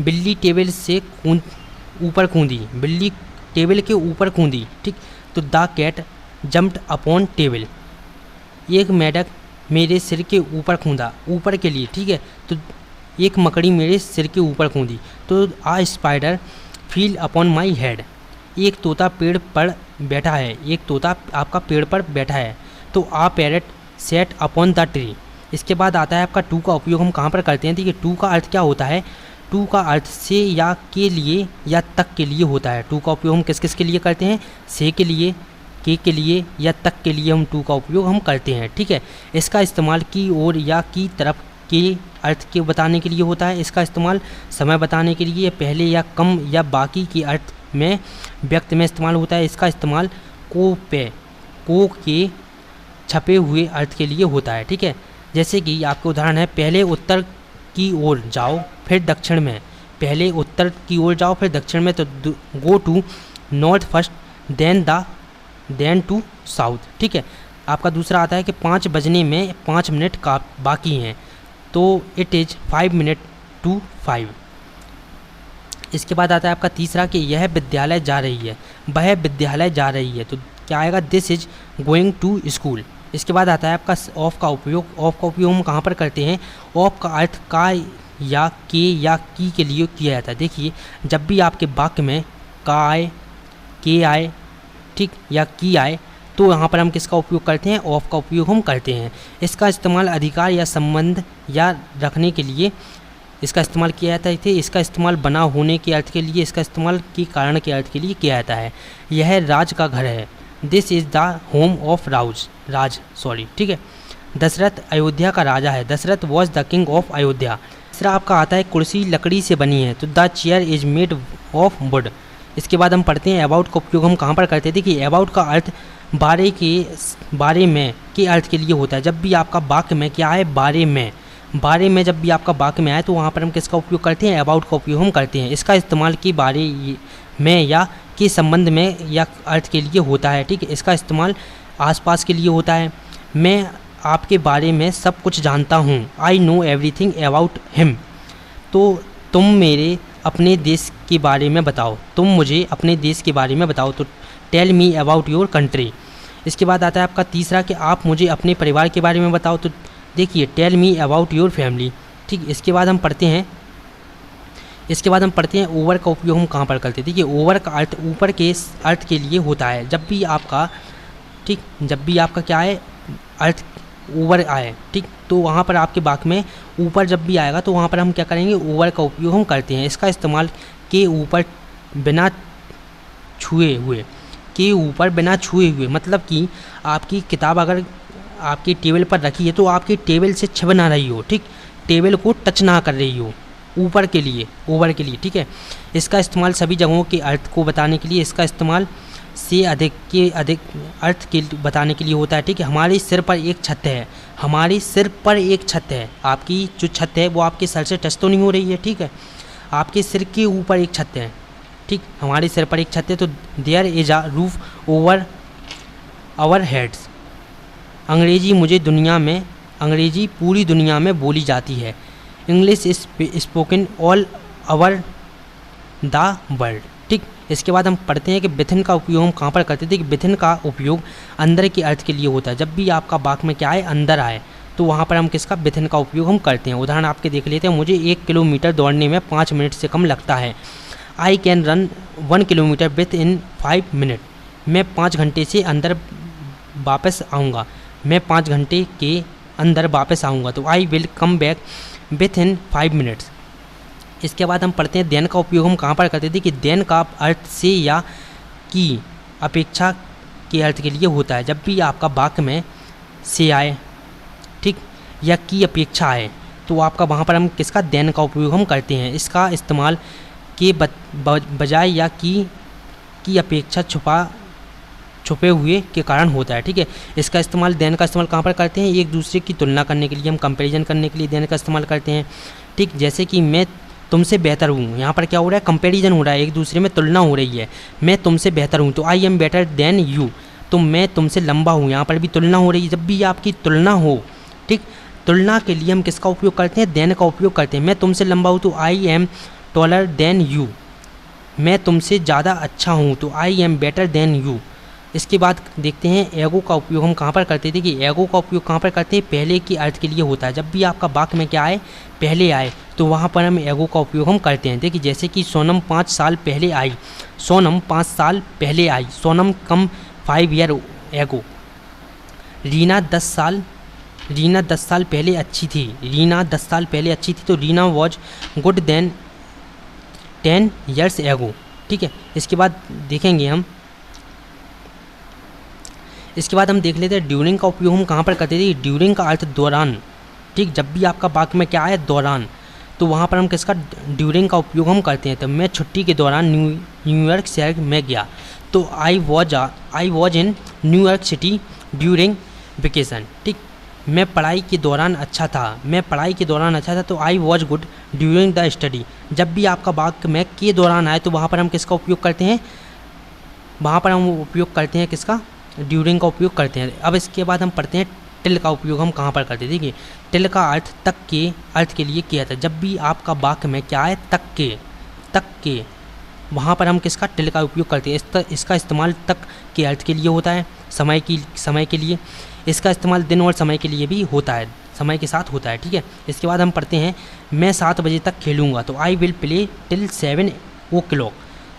बिल्ली टेबल से ऊपर कूदी, बिल्ली टेबल के ऊपर कूदी। ठीक, तो the cat jumped upon table. एक मेढक मेरे सिर के ऊपर कूदा, ऊपर के लिए। ठीक है, तो एक मकड़ी मेरे सिर के ऊपर कूदी, तो a spider fell upon my head. एक तोता पेड़ पर बैठा है, एक तोता आपका पेड़ पर बैठा है, तो a parrot sat upon the tree. इसके बाद आता है आपका टू का उपयोग हम कहाँ पर करते हैं। देखिए टू का अर्थ क्या होता है, टू का अर्थ से या के लिए या तक के लिए होता है। टू का उपयोग हम किस किस के लिए करते हैं, से के लिए, के लिए या तक के लिए हम टू का उपयोग हम करते हैं। ठीक है, इसका इस्तेमाल की ओर या की तरफ के अर्थ के बताने के लिए होता है। इसका इस्तेमाल समय बताने के लिए, पहले या कम या बाकी के अर्थ में व्यक्त में इस्तेमाल होता है। इसका इस्तेमाल को के छपे हुए अर्थ के लिए होता है। ठीक है, जैसे कि आपका उदाहरण है, पहले उत्तर की ओर जाओ फिर दक्षिण में। पहले उत्तर की ओर जाओ फिर दक्षिण में, तो go to north first then to south. ठीक है, आपका दूसरा आता है कि 5 बजने में 5 मिनट का बाकी हैं, तो इट इज़ 5 minutes to 5। इसके बाद आता है आपका तीसरा कि यह विद्यालय जा रही है, वह विद्यालय जा रही है, तो क्या आएगा, this is going to school. इसके बाद आता है आपका ऑफ का उपयोग। ऑफ का उपयोग हम कहाँ पर करते हैं, ऑफ का अर्थ का या के या की के लिए किया जाता है। देखिए जब भी आपके वाक्य में का आए, के आए, ठीक, या की आए, तो यहाँ पर हम किसका उपयोग करते हैं, ऑफ का उपयोग हम करते हैं। इसका इस्तेमाल अधिकार या संबंध या रखने के लिए इसका इस्तेमाल किया जाता है। इसका इस्तेमाल बना होने के अर्थ के लिए, इसका इस्तेमाल के कारण के अर्थ के लिए किया जाता है। यह राज का घर है, this is the home of Raj, ठीक है। दशरथ अयोध्या का राजा है, Dasharath was the king of Ayodhya. तीसरा आपका आता है कुर्सी लकड़ी से बनी है, तो the chair is made of would. इसके बाद हम पढ़ते हैं अबाउट का उपयोग हम कहाँ पर करते हैं। देखिए अबाउट का अर्थ बारे में के अर्थ के लिए होता है। जब भी आपका वाक्य में क्या है, बारे में जब भी आपका वाक्य में आए तो वहाँ पर हम किसका उपयोग करते हैं, अबाउट का उपयोग हम करते हैं। इसका इस्तेमाल के बारे में या के संबंध में या अर्थ के लिए होता है, ठीक है। इसका इस्तेमाल आसपास के लिए होता है। मैं आपके बारे में सब कुछ जानता हूँ, I know everything about him. तो तुम मेरे अपने देश के बारे में बताओ, तुम मुझे अपने देश के बारे में बताओ, तो tell me about your country. इसके बाद आता है आपका तीसरा कि आप मुझे अपने परिवार के बारे में बताओ, तो देखिए tell me about your family, ठीक। इसके बाद हम पढ़ते हैं ओवर का उपयोग हम कहाँ पर करते हैं। देखिए ओवर का अर्थ ऊपर के अर्थ के लिए होता है। जब भी आपका क्या है, अर्थ ओवर आए, ठीक, तो वहाँ पर आपके वाक्य में ऊपर जब भी आएगा तो वहाँ पर हम क्या करेंगे, ओवर का उपयोग हम करते हैं। इसका इस्तेमाल के ऊपर बिना छुए हुए, मतलब कि आपकी किताब अगर आपकी टेबल पर रखी है तो आपकी टेबल से छिप ना रही हो, ठीक, टेबल को टच ना कर रही हो, ओवर के लिए, ठीक है। इसका इस्तेमाल सभी जगहों के अर्थ को बताने के लिए, इसका इस्तेमाल से अधिक अर्थ के बताने के लिए होता है, ठीक है। हमारे सिर पर एक छत है, आपकी जो छत है वो आपके सर से टच तो नहीं हो रही है, ठीक है, आपके सिर के ऊपर एक छत है, ठीक, हमारे सिर पर एक छत है, तो there is a roof over our heads. अंग्रेजी पूरी दुनिया में बोली जाती है। English is spoken all over the world, ठीक। इसके बाद हम पढ़ते हैं कि विथिन का उपयोग हम कहाँ पर करते थे। कि विथिन का उपयोग अंदर के अर्थ के लिए होता है। जब भी आपका वाक्य में क्या आए, अंदर आए, तो वहाँ पर हम किसका, विथिन का उपयोग हम करते हैं। उदाहरण आपके देख लेते हैं। मुझे 1 किलोमीटर दौड़ने में 5 मिनट से कम लगता है। I can run 1 kilometre with in 5 minute. मैं 5 घंटे से अंदर वापस आऊँगा, मैं 5 घंटे के अंदर वापस आऊँगा, तो I will come back with in 5 minutes. इसके बाद हम पढ़ते हैं देन का उपयोग हम कहाँ पर करते थे। कि देन का अर्थ से या की अपेक्षा के अर्थ के लिए होता है। जब भी आपका वाक्य में से आए, ठीक, या की अपेक्षा आए, तो आपका वहाँ पर हम किसका, देन का उपयोग हम करते हैं। इसका इस्तेमाल के बजाय या की अपेक्षा छुपे हुए के कारण होता है, ठीक है। इसका इस्तेमाल देन का इस्तेमाल कहाँ पर करते हैं, एक दूसरे की तुलना करने के लिए, हम कंपैरिजन करने के लिए देन का इस्तेमाल करते हैं, ठीक। जैसे कि मैं तुमसे बेहतर हूँ, यहाँ पर क्या हो रहा है, कंपैरिजन हो रहा है, एक दूसरे में तुलना हो रही है। मैं तुमसे बेहतर हूँ, तो I am better than you. तो मैं तुमसे लंबा हूँ, यहाँ पर भी तुलना हो रही है। जब भी आपकी तुलना हो, ठीक, तुलना के लिए हम किसका उपयोग करते हैं, देन का उपयोग करते हैं। मैं तुमसे लंबा हूँ तो I am taller than you. मैं तुमसे ज़्यादा अच्छा हूँ तो I am better than you. इसके बाद देखते हैं एगो का उपयोग हम कहाँ पर करते थे। कि एगो का उपयोग कहाँ पर करते हैं, पहले के अर्थ के लिए होता है। जब भी आपका वाक्य में क्या आए, पहले आए, तो वहाँ पर हम एगो का उपयोग हम करते हैं। देखिए जैसे कि सोनम 5 साल पहले आई, सोनम 5 साल पहले आई, सोनम कम 5 ईयर एगो। रीना 10 साल पहले अच्छी थी, तो Reena was good then 10 years ago, ठीक है। इसके बाद हम देख लेते हैं ड्यूरिंग का उपयोग हम कहाँ पर करते थे। ड्यूरिंग का अर्थ दौरान, ठीक। जब भी आपका वाक्य में क्या है, दौरान, तो वहाँ पर हम किसका, ड्यूरिंग का उपयोग हम करते हैं। तो मैं छुट्टी के दौरान न्यूयॉर्क शहर में गया, तो I was in New York city during vacation, ठीक। मैं पढ़ाई के दौरान अच्छा था, तो I was good during the study. जब भी आपका वाक्य में के दौरान आए तो वहाँ पर हम किसका उपयोग करते हैं, किसका, ड्यूरिंग का उपयोग करते हैं। अब इसके बाद हम पढ़ते हैं टिल का उपयोग हम कहाँ पर करते हैं। देखिए टिल का अर्थ तक के अर्थ के लिए किया था। जब भी आपका वाक्य में क्या है, तक तक के, वहाँ पर हम किसका टिल का उपयोग करते हैं। इसका इस्तेमाल तक के अर्थ के लिए होता है, समय के लिए। इसका इस्तेमाल दिन और समय के लिए भी होता है, समय के साथ होता है, ठीक है। इसके बाद हम पढ़ते हैं मैं 7 बजे तक खेलूँगा, तो I will play till 7 o'clock।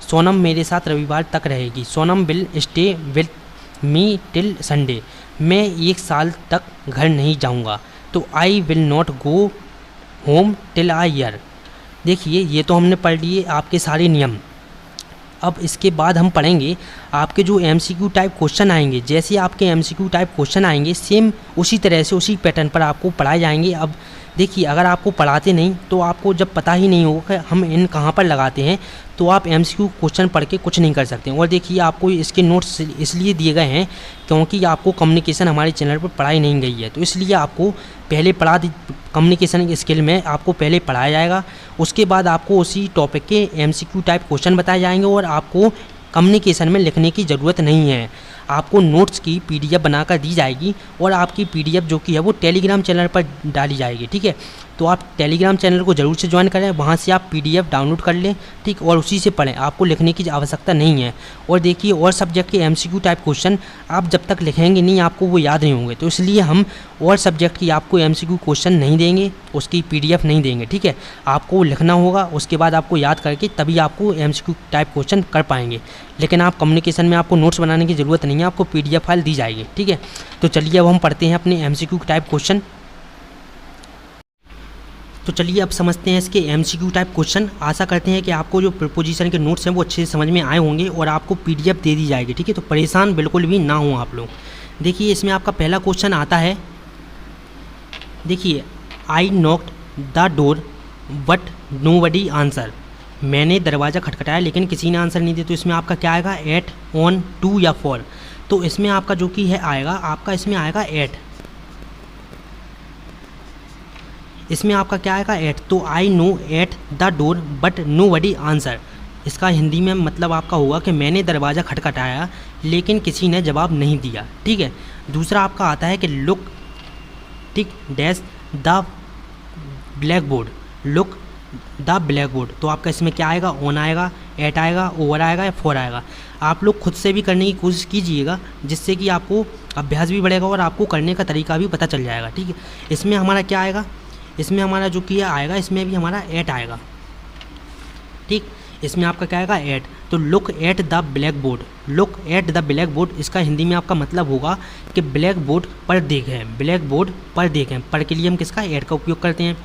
Sonam मेरे साथ रविवार तक रहेगी, Sonam will stay with me till Sunday. मैं 1 साल तक घर नहीं जाऊँगा, तो I will not go home till a year. देखिए ये तो हमने पढ़ लिए आपके सारे नियम। अब इसके बाद हम पढ़ेंगे आपके जो MCQ टाइप क्वेश्चन आएंगे। जैसे आपके MCQ टाइप क्वेश्चन आएंगे सेम उसी तरह से उसी पैटर्न पर आपको पढ़ाए जाएंगे। अब देखिए अगर आपको पढ़ाते नहीं तो आपको जब पता ही नहीं होगा कि हम इन कहाँ पर लगाते हैं, तो आप MCQ क्वेश्चन पढ़ के कुछ नहीं कर सकते। और देखिए आपको इसके नोट्स इसलिए दिए गए हैं क्योंकि आपको कम्युनिकेशन हमारे चैनल पर पढ़ाई नहीं गई है, तो इसलिए आपको पहले कम्युनिकेशन स्किल में आपको पहले पढ़ाया जाएगा। उसके बाद आपको उसी टॉपिक के MCQ टाइप क्वेश्चन बताए जाएंगे और आपको कम्युनिकेशन में लिखने की ज़रूरत नहीं है। आपको नोट्स की PDF बनाकर दी जाएगी और आपकी PDF जो कि है वो टेलीग्राम चैनल पर डाली जाएगी, ठीक है। तो आप टेलीग्राम चैनल को ज़रूर से ज्वाइन करें, वहाँ से आप PDF डाउनलोड कर लें, ठीक, और उसी से पढ़ें। आपको लिखने की आवश्यकता नहीं है। और देखिए और सब्जेक्ट के MCQ टाइप क्वेश्चन आप जब तक लिखेंगे नहीं आपको वो याद नहीं होंगे, तो इसलिए हम और सब्जेक्ट की आपको MCQ क्वेश्चन नहीं देंगे, उसकी PDF नहीं देंगे, ठीक है। आपको लिखना होगा, उसके बाद आपको याद करके तभी आपको MCQ टाइप क्वेश्चन कर पाएंगे। लेकिन आप कम्युनिकेशन में आपको नोट्स बनाने की ज़रूरत नहीं है, आपको PDF फाइल दी जाएगी, ठीक है। तो चलिए अब हम पढ़ते हैं अपने MCQ टाइप क्वेश्चन। तो चलिए अब समझते हैं इसके MCQ टाइप क्वेश्चन। आशा करते हैं कि आपको जो प्रीपोजिशन के नोट्स हैं वो अच्छे से समझ में आए होंगे और आपको PDF दे दी जाएगी, ठीक है। तो परेशान बिल्कुल भी ना हो आप लोग। देखिए इसमें आपका पहला क्वेश्चन आता है, देखिए I knocked the door but nobody answer. मैंने दरवाज़ा खटखटाया लेकिन किसी ने आंसर नहीं दिया। तो इसमें आपका क्या आएगा, 8, on, 2 या 4। तो इसमें आपका जो कि है आएगा, आपका इसमें आएगा 8। इसमें आपका क्या आएगा 8। तो I know at the door but nobody answer. इसका हिंदी में मतलब आपका होगा कि मैंने दरवाज़ा खटखटाया लेकिन किसी ने जवाब नहीं दिया, ठीक है। दूसरा आपका आता है कि लुक, ठीक, dash the black board, look the black board. तो आपका इसमें क्या आएगा, ऑन आएगा, 8 आएगा, ओवर आएगा या 4 आएगा। आप लोग खुद से भी करने की कोशिश कीजिएगा जिससे कि आपको अभ्यास भी बढ़ेगा और आपको करने का तरीका भी पता चल जाएगा, ठीक है। इसमें हमारा क्या आएगा, इसमें हमारा जो कि आएगा इसमें भी हमारा 8 आएगा, ठीक। इसमें आपका क्या आएगा 8। तो look at the black board, look at the black board, इसका हिंदी में आपका मतलब होगा कि ब्लैक बोर्ड पर देखें, ब्लैक बोर्ड पर देखें। पर के लिए हम किसका 8 का उपयोग करते हैं।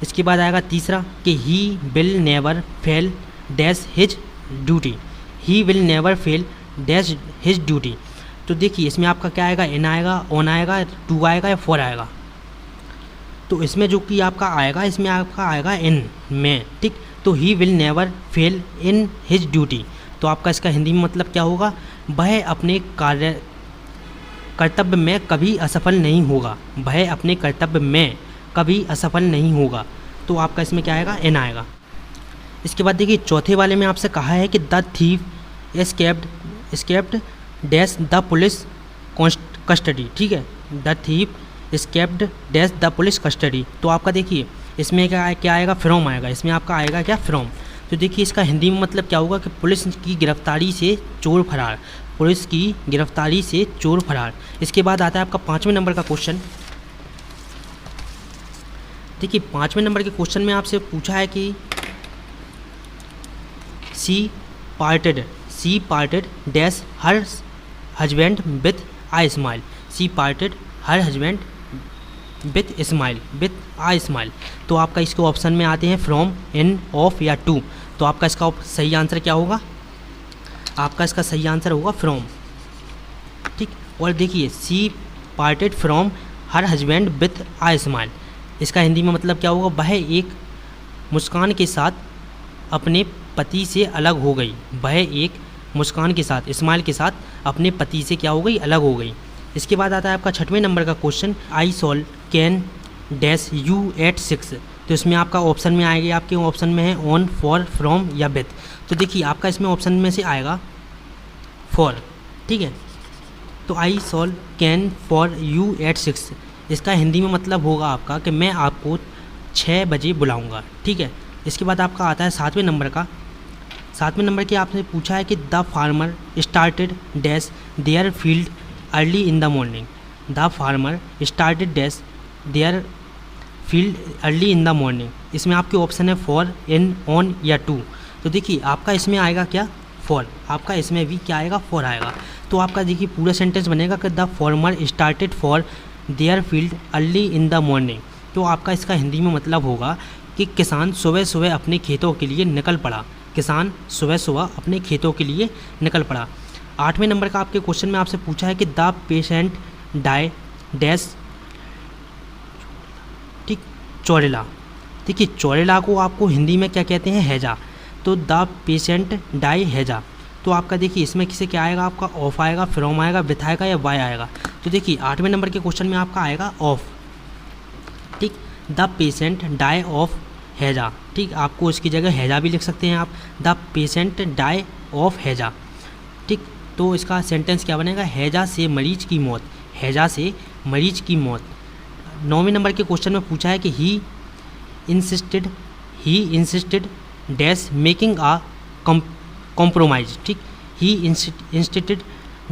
इसके बाद आएगा तीसरा कि he will never fail dash his duty, he will never fail dash his duty. तो देखिए इसमें आपका क्या आएगा, एन आएगा, ऑन आएगा, 2 आएगा या 4 आएगा। तो इसमें जो कि आपका आएगा, इसमें आपका आएगा इन में, ठीक। तो he will never fail in his duty. तो आपका इसका हिंदी में मतलब क्या होगा, वह अपने कर्तव्य में कभी असफल नहीं होगा, वह अपने कर्तव्य में कभी असफल नहीं होगा। तो आपका इसमें क्या आएगा, एन आएगा। इसके बाद देखिए चौथे वाले में आपसे कहा है कि the thief escaped dash the police custody, ठीक है। The thief escaped dash the police custody. तो आपका देखिए इसमें क्या आएगा, फ्रॉम आएगा। इसमें आपका आएगा क्या, फ्रॉम। तो देखिए इसका हिंदी में मतलब क्या होगा कि पुलिस की गिरफ्तारी से चोर फरार, पुलिस की गिरफ्तारी से चोर फरार। इसके बाद आता है आपका 5वें नंबर का क्वेश्चन। देखिए 5वें नंबर के क्वेश्चन में आपसे पूछा है कि she parted dash her husband with a smile, she parted her husband with smile, with a smile. तो आपका इसके ऑप्शन में आते हैं फ्रॉम, इन, ऑफ या टू। तो आपका इसका सही आंसर क्या होगा, आपका इसका सही आंसर होगा फ्रॉम, ठीक। और देखिए she parted from her husband with a smile, इसका हिंदी में मतलब क्या होगा, वह एक मुस्कान के साथ अपने पति से अलग हो गई, वह एक मुस्कान के साथ, स्माइल के साथ अपने पति से क्या हो गई, अलग हो गई। इसके बाद आता है आपका 6वें नंबर का question, I shall can dash you at 6। तो इसमें आपका ऑप्शन में आएगी, आपके ऑप्शन में है ऑन, फॉर, फ्रॉम या विथ। तो देखिए आपका इसमें ऑप्शन में से आएगा फॉर, ठीक है। तो I shall can for you at 6, इसका हिंदी में मतलब होगा आपका कि मैं आपको 6 बजे बुलाऊंगा, ठीक है। इसके बाद आपका आता है 7वें नंबर का। 7वें नंबर की आपने पूछा है कि the farmer started dash their field early in the morning. The farmer started dash their field early in the morning. इसमें आपके ऑप्शन है फॉर, इन, ऑन या टू। तो देखिए आपका इसमें आएगा क्या, फॉर। आपका इसमें भी क्या आएगा, फॉर आएगा। तो आपका देखिए पूरा सेंटेंस बनेगा कि the farmer started for their field early in the morning. तो आपका इसका हिंदी में मतलब होगा कि किसान सुबह सुबह अपने खेतों के लिए निकल पड़ा। किसान सुबह सुबह अपने खेतों के लिए निकल पड़ा। 8वें नंबर का आपके क्वेश्चन में आपसे पूछा है कि द पेशेंट डाई डैश, ठीक, चौरेला। देखिए चौरेला को आपको हिंदी में क्या कहते हैं, हैजा। तो द पेशेंट डाई हैजा। तो आपका देखिए इसमें किसे क्या आएगा, आपका ऑफ आएगा, फ्रॉम आएगा, विथ आएगा या वाई आएगा। तो देखिए 8वें नंबर के क्वेश्चन में आपका आएगा ऑफ, ठीक। द पेशेंट डाई ऑफ हैजा, ठीक। आपको इसकी जगह हैजा भी लिख सकते हैं आप, द पेशेंट डाई ऑफ हैजा, ठीक। तो इसका सेंटेंस क्या बनेगा, हैजा से मरीज की मौत, हैजा से मरीज की मौत। 9वें नंबर के क्वेश्चन में पूछा है कि he insisted dash making a compromise, ठीक। He insisted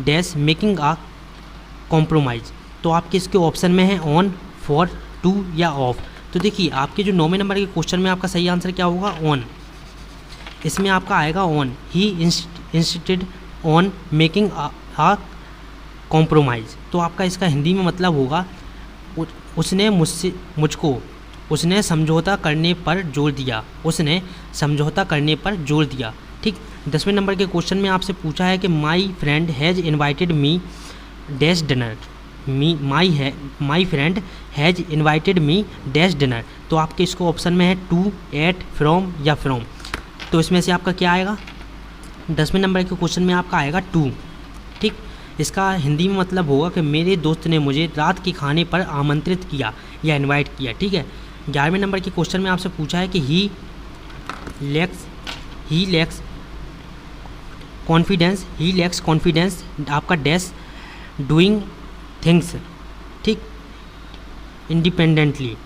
dash making a compromise. तो आपके इसके ऑप्शन में है ऑन, फॉर, टू या ऑफ। तो देखिए आपके जो 9वें नंबर के क्वेश्चन में आपका सही आंसर क्या होगा, ऑन। इसमें आपका आएगा on. He insisted on making a compromise. तो आपका इसका हिंदी में मतलब होगा उसने उसने समझौता करने पर जोर दिया, उसने समझौता करने पर जोर दिया, ठीक। 10वें नंबर के क्वेश्चन में आपसे पूछा है कि my friend has invited me dash dinner. My friend has invited me dash dinner. तो आपके इसको ऑप्शन में है टू, एट, फ्रॉम या फ्रॉम। तो इसमें से आपका क्या आएगा, 10वें नंबर के क्वेश्चन में आपका आएगा टू, ठीक। इसका हिंदी में मतलब होगा कि मेरे दोस्त ने मुझे रात के खाने पर आमंत्रित किया या इनवाइट किया, ठीक है। 11वें नंबर के क्वेश्चन में आपसे पूछा है कि ही लैक्स कॉन्फिडेंस आपका डैश डूइंग थिंग्स, ठीक, इंडिपेंडेंटली।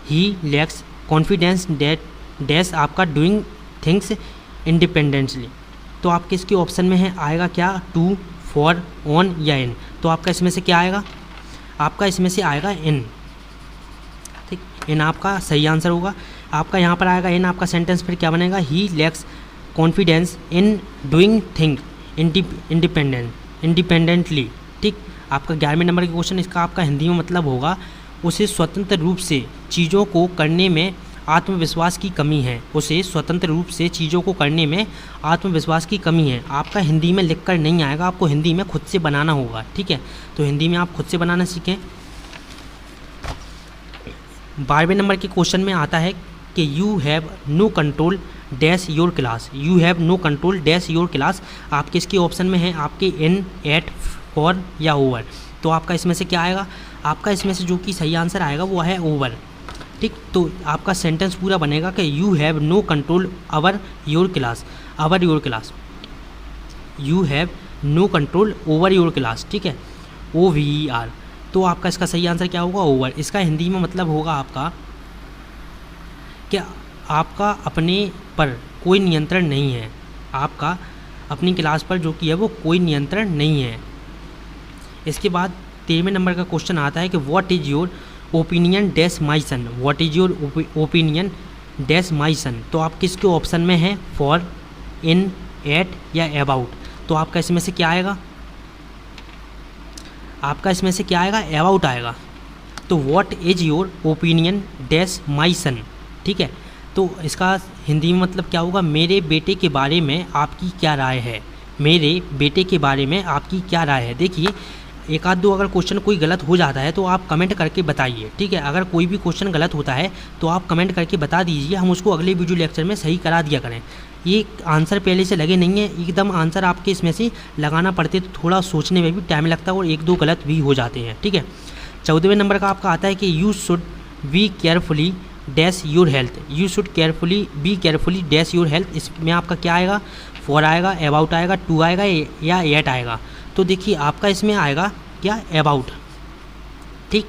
ही लैक्स कॉन्फिडेंस डैश आपका डूइंग थिंग्स इंडिपेंडेंटली। तो आपके इसके ऑप्शन में है आएगा क्या, टू, फॉर, ऑन या इन। तो आपका इसमें से क्या आएगा, आपका इसमें से आएगा इन, ठीक। इन आपका सही आंसर होगा। आपका यहाँ पर आएगा इन। आपका सेंटेंस फिर क्या बनेगा, he lacks confidence in doing thing independently, ठीक। आपका 11वें नंबर का क्वेश्चन, इसका आपका हिंदी में मतलब होगा उसे स्वतंत्र रूप से चीज़ों को करने में आत्मविश्वास की कमी है। उसे स्वतंत्र रूप से चीज़ों को करने में आत्मविश्वास की कमी है। आपका हिंदी में लिखकर नहीं आएगा, आपको हिंदी में खुद से बनाना होगा, ठीक है। तो हिंदी में आप खुद से बनाना सीखें। 12वें नंबर के क्वेश्चन में आता है कि you have no control dash your class. You have no control dash your class. आपके इसके ऑप्शन में है आपके इन, एट, फॉर या ओवर। तो आपका इसमें से क्या आएगा, आपका इसमें से जो कि सही आंसर आएगा वो है ओवर, ठीक। तो आपका सेंटेंस पूरा बनेगा कि you have no control over your class, you have no control over your class, ठीक है, OVER। तो आपका इसका सही आंसर क्या होगा, ओवर। इसका हिंदी में मतलब होगा आपका कि आपका अपने पर कोई नियंत्रण नहीं है, आपका अपनी क्लास पर जो कि है वो कोई नियंत्रण नहीं है। इसके बाद 13वें नंबर का क्वेश्चन आता है कि what is your opinion dash my son. What is your opinion dash my son. तो आप किसके ऑप्शन में है, फॉर, इन, एट या अबाउट। तो आपका इसमें से क्या आएगा, आपका इसमें से क्या आएगा, अबाउट आएगा। तो what is your opinion dash my son, ठीक है। तो इसका हिंदी में मतलब क्या होगा, मेरे बेटे के बारे में आपकी क्या राय है, मेरे बेटे के बारे में आपकी क्या राय है। देखिए एक आध दो अगर क्वेश्चन कोई गलत हो जाता है तो आप कमेंट करके बताइए, ठीक है। अगर कोई भी क्वेश्चन गलत होता है तो आप कमेंट करके बता दीजिए, हम उसको अगले वीडियो लेक्चर में सही करा दिया करें। ये आंसर पहले से लगे नहीं है, एकदम आंसर आपके इसमें से लगाना पड़ते तो थोड़ा सोचने में भी टाइम लगता है और एक दो गलत भी हो जाते हैं, ठीक है। 14वें नंबर का आपका आता है कि you should be carefully dash your health. You should be carefully dash your health. इसमें आपका क्या आएगा, फॉर आएगा, अबाउट आएगा, टू आएगा या एट आएगा। तो देखिए आपका इसमें आएगा क्या, अबाउट, ठीक।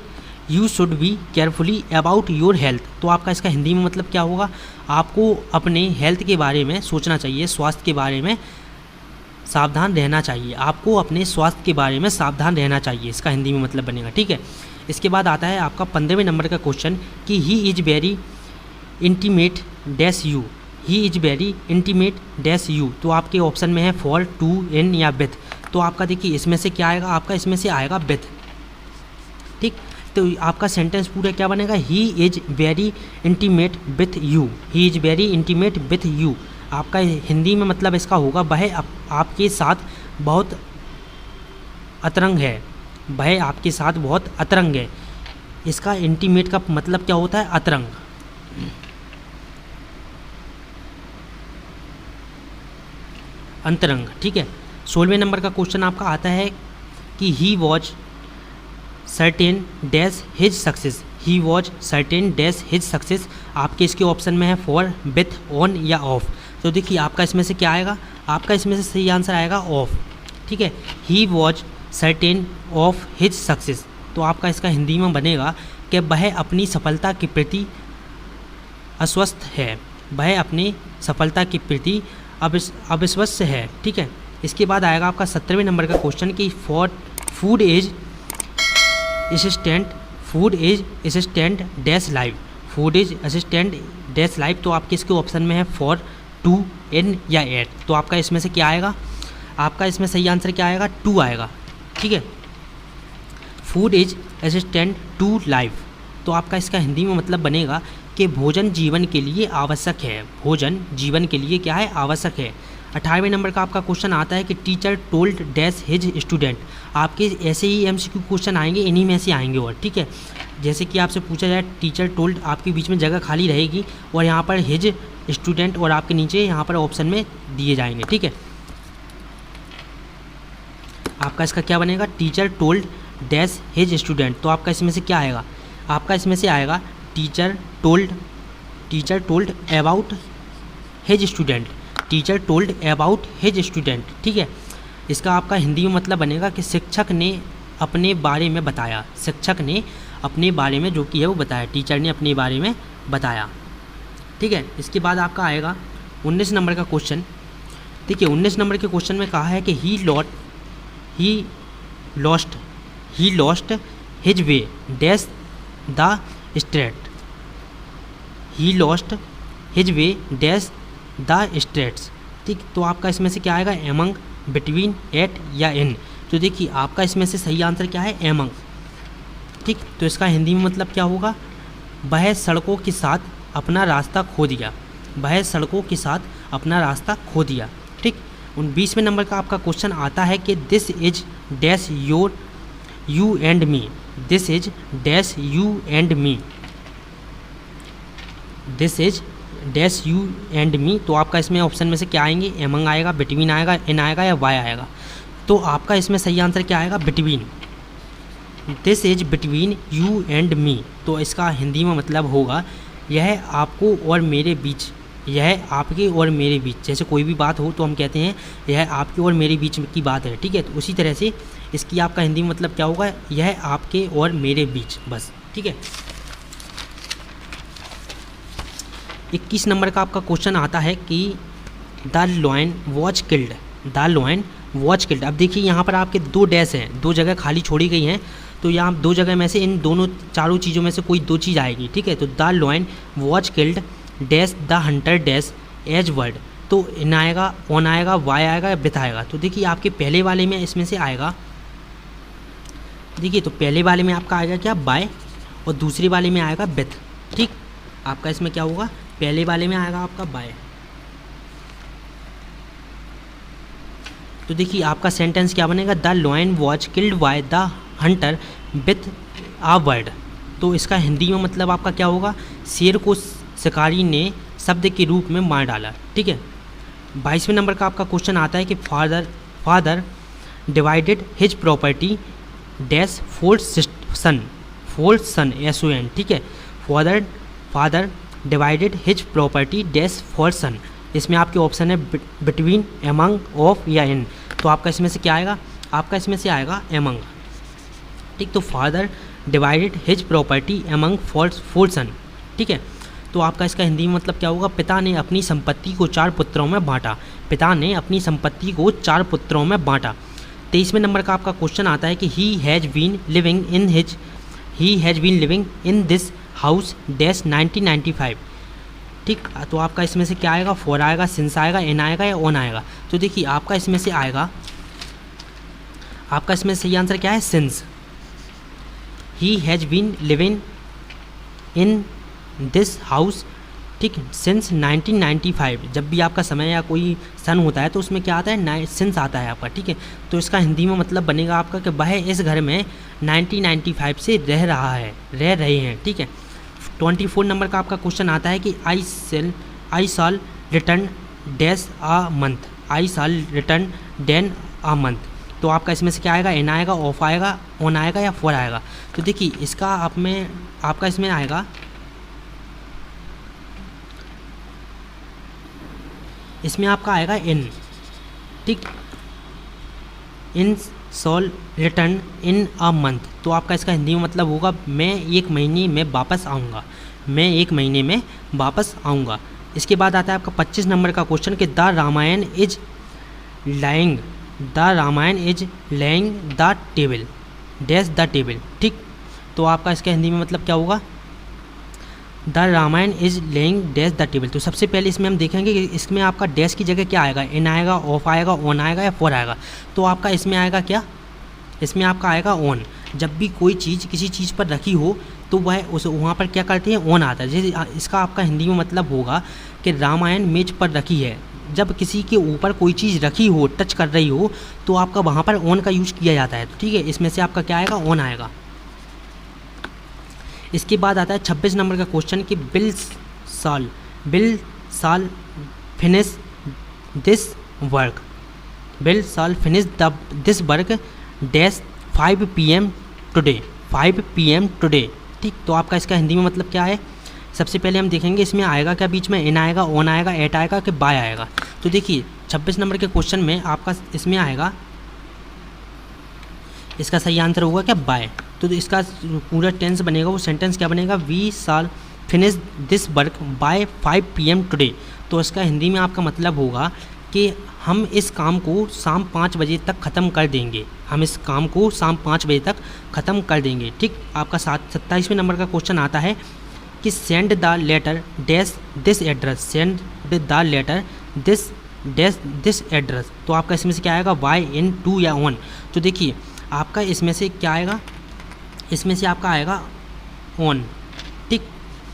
You should be carefully about your health. तो आपका इसका हिंदी में मतलब क्या होगा, आपको अपने हेल्थ के बारे में सोचना चाहिए, स्वास्थ्य के बारे में सावधान रहना चाहिए, आपको अपने स्वास्थ्य के बारे में सावधान रहना चाहिए, इसका हिंदी में मतलब बनेगा। ठीक है, इसके बाद आता है आपका 15वें नंबर का क्वेश्चन कि he is very intimate dash you. He is very intimate dash you. तो आपके ऑप्शन में है फॉर, टू, इन या विथ। तो आपका देखिए इसमें से क्या आएगा, आपका इसमें से आएगा विथ। ठीक, तो आपका सेंटेंस पूरा क्या बनेगा, he is very intimate with you. He is very intimate with you. आपका हिंदी में मतलब इसका होगा वह आपके साथ बहुत अतरंग है, वह आपके साथ बहुत अतरंग है। इसका इंटीमेट का मतलब क्या होता है, अतरंग। अंतरंग। ठीक है, 16वें नंबर का क्वेश्चन आपका आता है कि he was certain dash his success. He was certain dash his success. आपके इसके ऑप्शन में है फॉर, विथ, ऑन या ऑफ। तो देखिए आपका इसमें से क्या आएगा, आपका इसमें से सही आंसर आएगा ऑफ। ठीक है, he was certain of his success. तो आपका इसका हिंदी में बनेगा कि वह अपनी सफलता के प्रति अस्वस्थ है, वह अपनी सफलता के प्रति अविश्वस्त है। ठीक है, इसके बाद आएगा आपका 17वें नंबर का क्वेश्चन कि food is assistant dash life. Food is assistant dash life. तो आपके इसके ऑप्शन में है फॉर, टू, इन या एट। तो आपका इसमें से क्या आएगा, आपका इसमें सही आंसर क्या आएगा, टू आएगा। ठीक है, food is assistant to life. तो आपका इसका हिंदी में मतलब बनेगा कि भोजन जीवन के लिए आवश्यक है, भोजन जीवन के लिए क्या है, आवश्यक है। 18वें नंबर का आपका क्वेश्चन आता है कि teacher told dash his student. आपके ऐसे ही MCQ क्वेश्चन आएंगे, इन्हीं में से आएंगे। और ठीक है, जैसे कि आपसे पूछा जाए टीचर टोल्ड, आपके बीच में जगह खाली रहेगी और यहाँ पर हिज स्टूडेंट और आपके नीचे यहाँ पर ऑप्शन में दिए जाएंगे। ठीक है, आपका इसका क्या बनेगा, teacher told dash his student. तो आपका इसमें से क्या आएगा, आपका इसमें से आएगा teacher told about his student. Teacher told about his student. ठीक है, इसका आपका हिंदी में मतलब बनेगा कि शिक्षक ने अपने बारे में बताया, शिक्षक ने अपने बारे में जो कि है वो बताया, टीचर ने अपने बारे में बताया। ठीक है, इसके बाद आपका आएगा 19 नंबर का क्वेश्चन। ठीक है, 19 नंबर के क्वेश्चन में कहा है कि he lost his way dash the straight. He lost his way dash the straits. ठीक, तो आपका इसमें से क्या आएगा, एमंग, बिटवीन, एट या इन। तो देखिए आपका इसमें से सही आंसर क्या है, एमंग। ठीक, तो इसका हिंदी में मतलब क्या होगा, वह सड़कों के साथ अपना रास्ता खो दिया, वह सड़कों के साथ अपना रास्ता खो दिया। ठीक, 20वें नंबर का आपका क्वेश्चन आता है कि this is dash your you and me. This is dash you and me. This is dash you and me. तो आपका इसमें ऑप्शन में से क्या आएंगे, एमंग आएगा, बिटवीन आएगा, इन आएगा या वाई आएगा। तो आपका इसमें सही आंसर क्या आएगा, between. This is between you and me. तो इसका हिंदी में मतलब होगा यह आपको और मेरे बीच, यह आपके और मेरे बीच। जैसे कोई भी बात हो तो हम कहते हैं यह आपके और मेरे बीच की बात है। ठीक है, तो उसी तरह से इसकी आपका हिंदी में मतलब क्या होगा, यह आपके और मेरे बीच, बस। ठीक है, 21 नंबर का आपका क्वेश्चन आता है कि the lion was killed. The lion was killed. अब देखिए यहाँ पर आपके दो डैश हैं, दो जगह खाली छोड़ी गई हैं, तो यहाँ दो जगह में से इन दोनों चारों चीज़ों में से कोई दो चीज़ आएगी। ठीक है, तो the lion was killed dash the hunter dash as sword. तो इन आएगा, ऑन आएगा, वाई आएगा या विथ आएगा। तो देखिए आपके पहले वाले में इसमें से आएगा, देखिए तो पहले वाले में आपका आएगा क्या, बाय, और दूसरे वाले में आएगा विथ। ठीक, आपका इसमें क्या होगा, पहले वाले में आएगा आपका बाय। तो देखिए आपका सेंटेंस क्या बनेगा, the lion was killed by the hunter with a sword. तो इसका हिंदी में मतलब आपका क्या होगा, शेर को शिकारी ने शब्द के रूप में मार डाला। ठीक है, 22वें नंबर का आपका क्वेश्चन आता है कि father divided his property dash four son SON। ठीक है, father divided his property dash four son. इसमें आपके ऑप्शन है बिटवीन, एमंग, ऑफ या इन। तो आपका इसमें से क्या आएगा, आपका इसमें से आएगा एमंग। ठीक, तो father divided his property among four son. ठीक है, तो आपका इसका हिंदी में मतलब क्या होगा, पिता ने अपनी संपत्ति को 4 पुत्रों में बांटा। पिता ने अपनी संपत्ति को 4 पुत्रों में बांटा। 23वें नंबर का आपका क्वेश्चन आता है कि he has been living in this house dash 1995। ठीक, तो आपका इसमें से क्या आएगा, फॉर आएगा, सिंस आएगा, एन आएगा या ऑन आएगा। तो देखिए आपका इसमें से आएगा, आपका इसमें सही आंसर क्या है, since. He has been living in this house, ठीक, सिंस 1995। जब भी आपका समय या कोई सन होता है तो उसमें क्या आता है, सिंस आता है आपका। ठीक है, तो इसका हिंदी में मतलब बनेगा आपका कि वह इस घर में 1995 से रह रहे हैं। ठीक है, 24 नंबर का आपका क्वेश्चन आता है कि आई शॉल रिटर्न डैश आ मंथ। आई शॉल रिटर्न डेन आ मंथ। तो आपका इसमें से क्या आएगा, एन आएगा, ऑफ आएगा, ऑन आएगा या फॉर आएगा। तो देखिए इसका आपका इसमें आएगा, इसमें आपका आएगा इन। ठीक, in shall return in a month. तो आपका इसका हिंदी में मतलब होगा मैं 1 महीने में वापस आऊँगा, मैं 1 महीने में वापस आऊँगा। इसके बाद आता है आपका 25 नंबर का क्वेश्चन कि the Ramayana is lying the table dash the table. ठीक, तो आपका इसका हिंदी में मतलब क्या होगा, the Ramayana is laying dash the table. तो सबसे पहले इसमें हम देखेंगे कि इसमें आपका डैश की जगह क्या आएगा, इन आएगा, ऑफ आएगा, ऑन आएगा या फॉर आएगा। तो आपका इसमें आएगा क्या, इसमें आपका आएगा ऑन। जब भी कोई चीज़ किसी चीज़ पर रखी हो तो वह उस वहाँ पर क्या करते हैं, ऑन आता है। जैसे इसका आपका हिंदी में मतलब होगा कि रामायण मेज पर रखी है। जब किसी के ऊपर कोई चीज़ रखी हो, टच कर रही हो, तो आपका वहाँ पर ऑन का यूज़ किया जाता है। ठीक है, इसमें से आपका क्या आएगा, ऑन आएगा। इसके बाद आता है 26 नंबर का क्वेश्चन कि बिल साल फिनिश दिस वर्क। बिल साल finish this work dash 5 PM today. 5 PM today. ठीक, तो आपका इसका हिंदी में मतलब क्या है, सबसे पहले हम देखेंगे इसमें आएगा क्या, बीच में इन आएगा, ऑन आएगा, एट आएगा कि बाय आएगा। तो देखिए 26 नंबर के क्वेश्चन में आपका इसमें आएगा, इसका सही आंसर होगा क्या, बाय। तो इसका पूरा टेंस बनेगा, वो सेंटेंस क्या बनेगा, we shall finish this work by 5 PM today. तो इसका हिंदी में आपका मतलब होगा कि हम इस काम को शाम 5 बजे तक ख़त्म कर देंगे। हम इस काम को शाम 5 बजे तक ख़त्म कर देंगे। ठीक, आपका 27वें नंबर का क्वेश्चन आता है कि send the letter dash this address. Send the letter this dash this address. तो आपका इसमें से क्या आएगा, वाई, इन, टू या ऑन। तो देखिए आपका इसमें से क्या आएगा, इसमें से आपका आएगा ऑन। ठीक,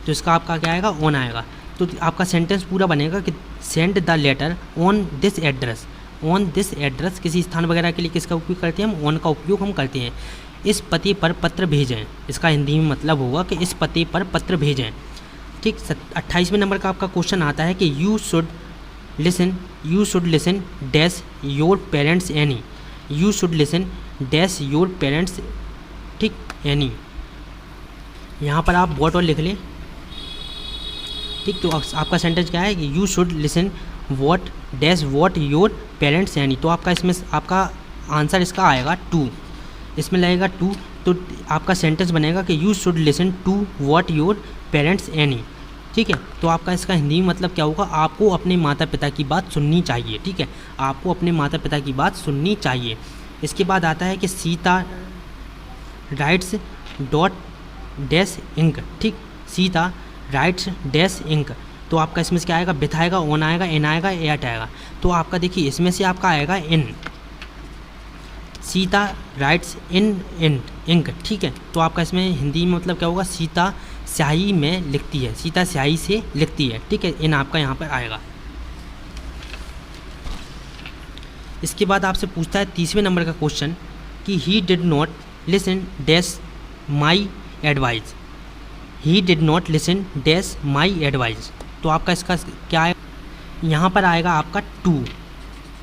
तो इसका आपका क्या आएगा, ऑन आएगा। तो आपका सेंटेंस पूरा बनेगा कि send the later on this address. On this address किसी स्थान वगैरह के लिए किसका उपयोग करते हैं हम, ऑन का उपयोग हम करते हैं। इस पते पर पत्र भेजें। इसका हिंदी में मतलब होगा कि इस पते पर पत्र भेजें। ठीक, 28वें नंबर का आपका क्वेश्चन आता है कि you should listen dash your parents any. You should listen dash your parents, ठीक, एनी। यहाँ पर आप वॉट और लिख लें। ठीक, तो आपका सेंटेंस क्या है कि you should listen what dash what your parents any. तो आपका इसमें आपका आंसर इसका आएगा टू, इसमें लगेगा टू। तो आपका सेंटेंस बनेगा कि you should listen to what your parents any. ठीक है, तो आपका इसका हिंदी में मतलब क्या होगा, आपको अपने माता पिता की बात सुननी चाहिए। ठीक है, आपको अपने माता पिता की बात सुननी चाहिए। इसके बाद आता है कि Sita writes dot dash ink. ठीक, सीता राइट्स डैश इंक। तो आपका इसमें से क्या आएगा, विथ आएगा, ऑन आएगा, इन आएगा, एट आएगा। तो आपका देखिए इसमें से आपका आएगा इन। सीता राइट्स इन इंक। ठीक है, तो आपका इसमें हिंदी में मतलब क्या होगा, सीता स्याही में लिखती है। सीता स्याही से लिखती है। ठीक है, इन आपका यहाँ पर आएगा। इसके बाद आपसे पूछता है 30वें नंबर का क्वेश्चन कि he did not listen dash my advice. He did not listen dash my advice. तो आपका इसका क्या है, यहाँ पर आएगा आपका टू।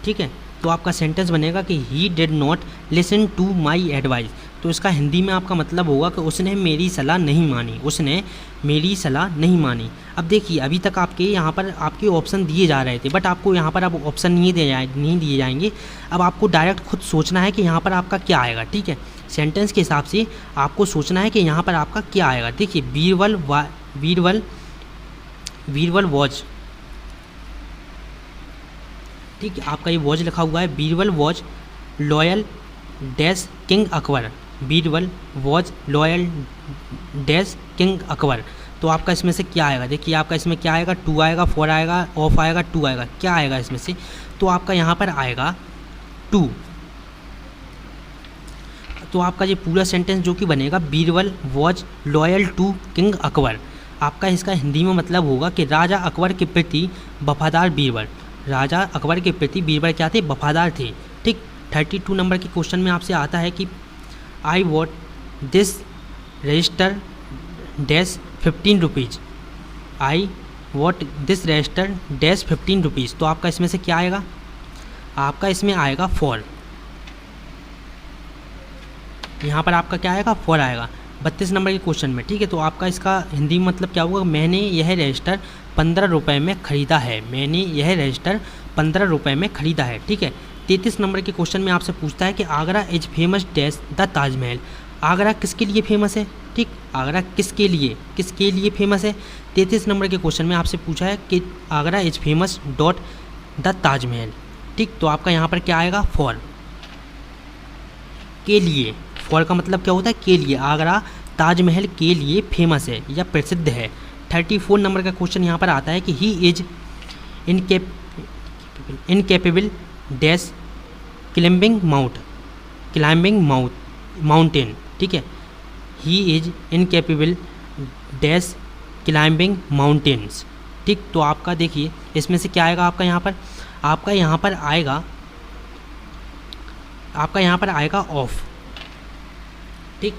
ठीक है, तो आपका सेंटेंस बनेगा कि he did not listen to my advice. तो इसका हिंदी में आपका मतलब होगा कि उसने मेरी सलाह नहीं मानी। उसने मेरी सलाह नहीं मानी। अब देखिए अभी तक आपके यहाँ पर आपके ऑप्शन दिए जा रहे थे, बट आपको यहाँ पर अब ऑप्शन नहीं दिए जाएंगे। अब आपको डायरेक्ट खुद सोचना है कि यहाँ पर आपका क्या आएगा। ठीक है, सेंटेंस के हिसाब से आपको सोचना है कि यहाँ पर आपका क्या आएगा। देखिए बीरबल वॉज, ठीक है, आपका ये वॉज लिखा हुआ है। Birbal was loyal dash king Akbar, Birbal was loyal dash king Akbar. तो आपका इसमें से क्या आएगा, देखिए आपका इसमें क्या आएगा, 2 आएगा, 4 आएगा, ऑफ आएगा, 2 आएगा, क्या आएगा इसमें से, तो आपका यहाँ पर आएगा 2। तो आपका ये पूरा सेंटेंस जो कि बनेगा Birbal was loyal to king Akbar, आपका इसका हिंदी में मतलब होगा कि राजा अकबर के प्रति वफादार बीरबल, राजा अकबर के प्रति बीरबल क्या थे, वफादार थे। ठीक, 32 नंबर के क्वेश्चन में आपसे आता है कि I bought this register dash 15 rupees, I bought this register dash 15 rupees. तो आपका इसमें से क्या आएगा, आपका इसमें आएगा 4, यहाँ पर आपका क्या आएगा, 4 आएगा 32 नंबर के क्वेश्चन में। ठीक है, तो आपका इसका हिंदी में मतलब क्या होगा, मैंने यह रजिस्टर 15 रुपये में ख़रीदा है, मैंने यह रजिस्टर 15 रुपये में ख़रीदा है। ठीक है, 33 नंबर के क्वेश्चन में आपसे पूछता है कि Agra is famous dash the Taj Mahal, Agra किसके लिए फेमस है। ठीक, आगरा किसके लिए फेमस है। 33 नंबर के क्वेश्चन में आपसे पूछा है कि Agra is famous dot the Taj Mahal. ठीक, तो आपका यहाँ पर क्या आएगा, 4 के लिए, 4 का मतलब क्या होता है, के लिए, आगरा ताजमहल के लिए फेमस है या प्रसिद्ध है। 34 नंबर का क्वेश्चन यहाँ पर आता है कि he is incapable dash climbing mountain. ठीक है, he is incapable dash climbing mountains. ठीक, तो आपका देखिए इसमें से क्या आएगा, आपका यहाँ पर आएगा ऑफ। ठीक,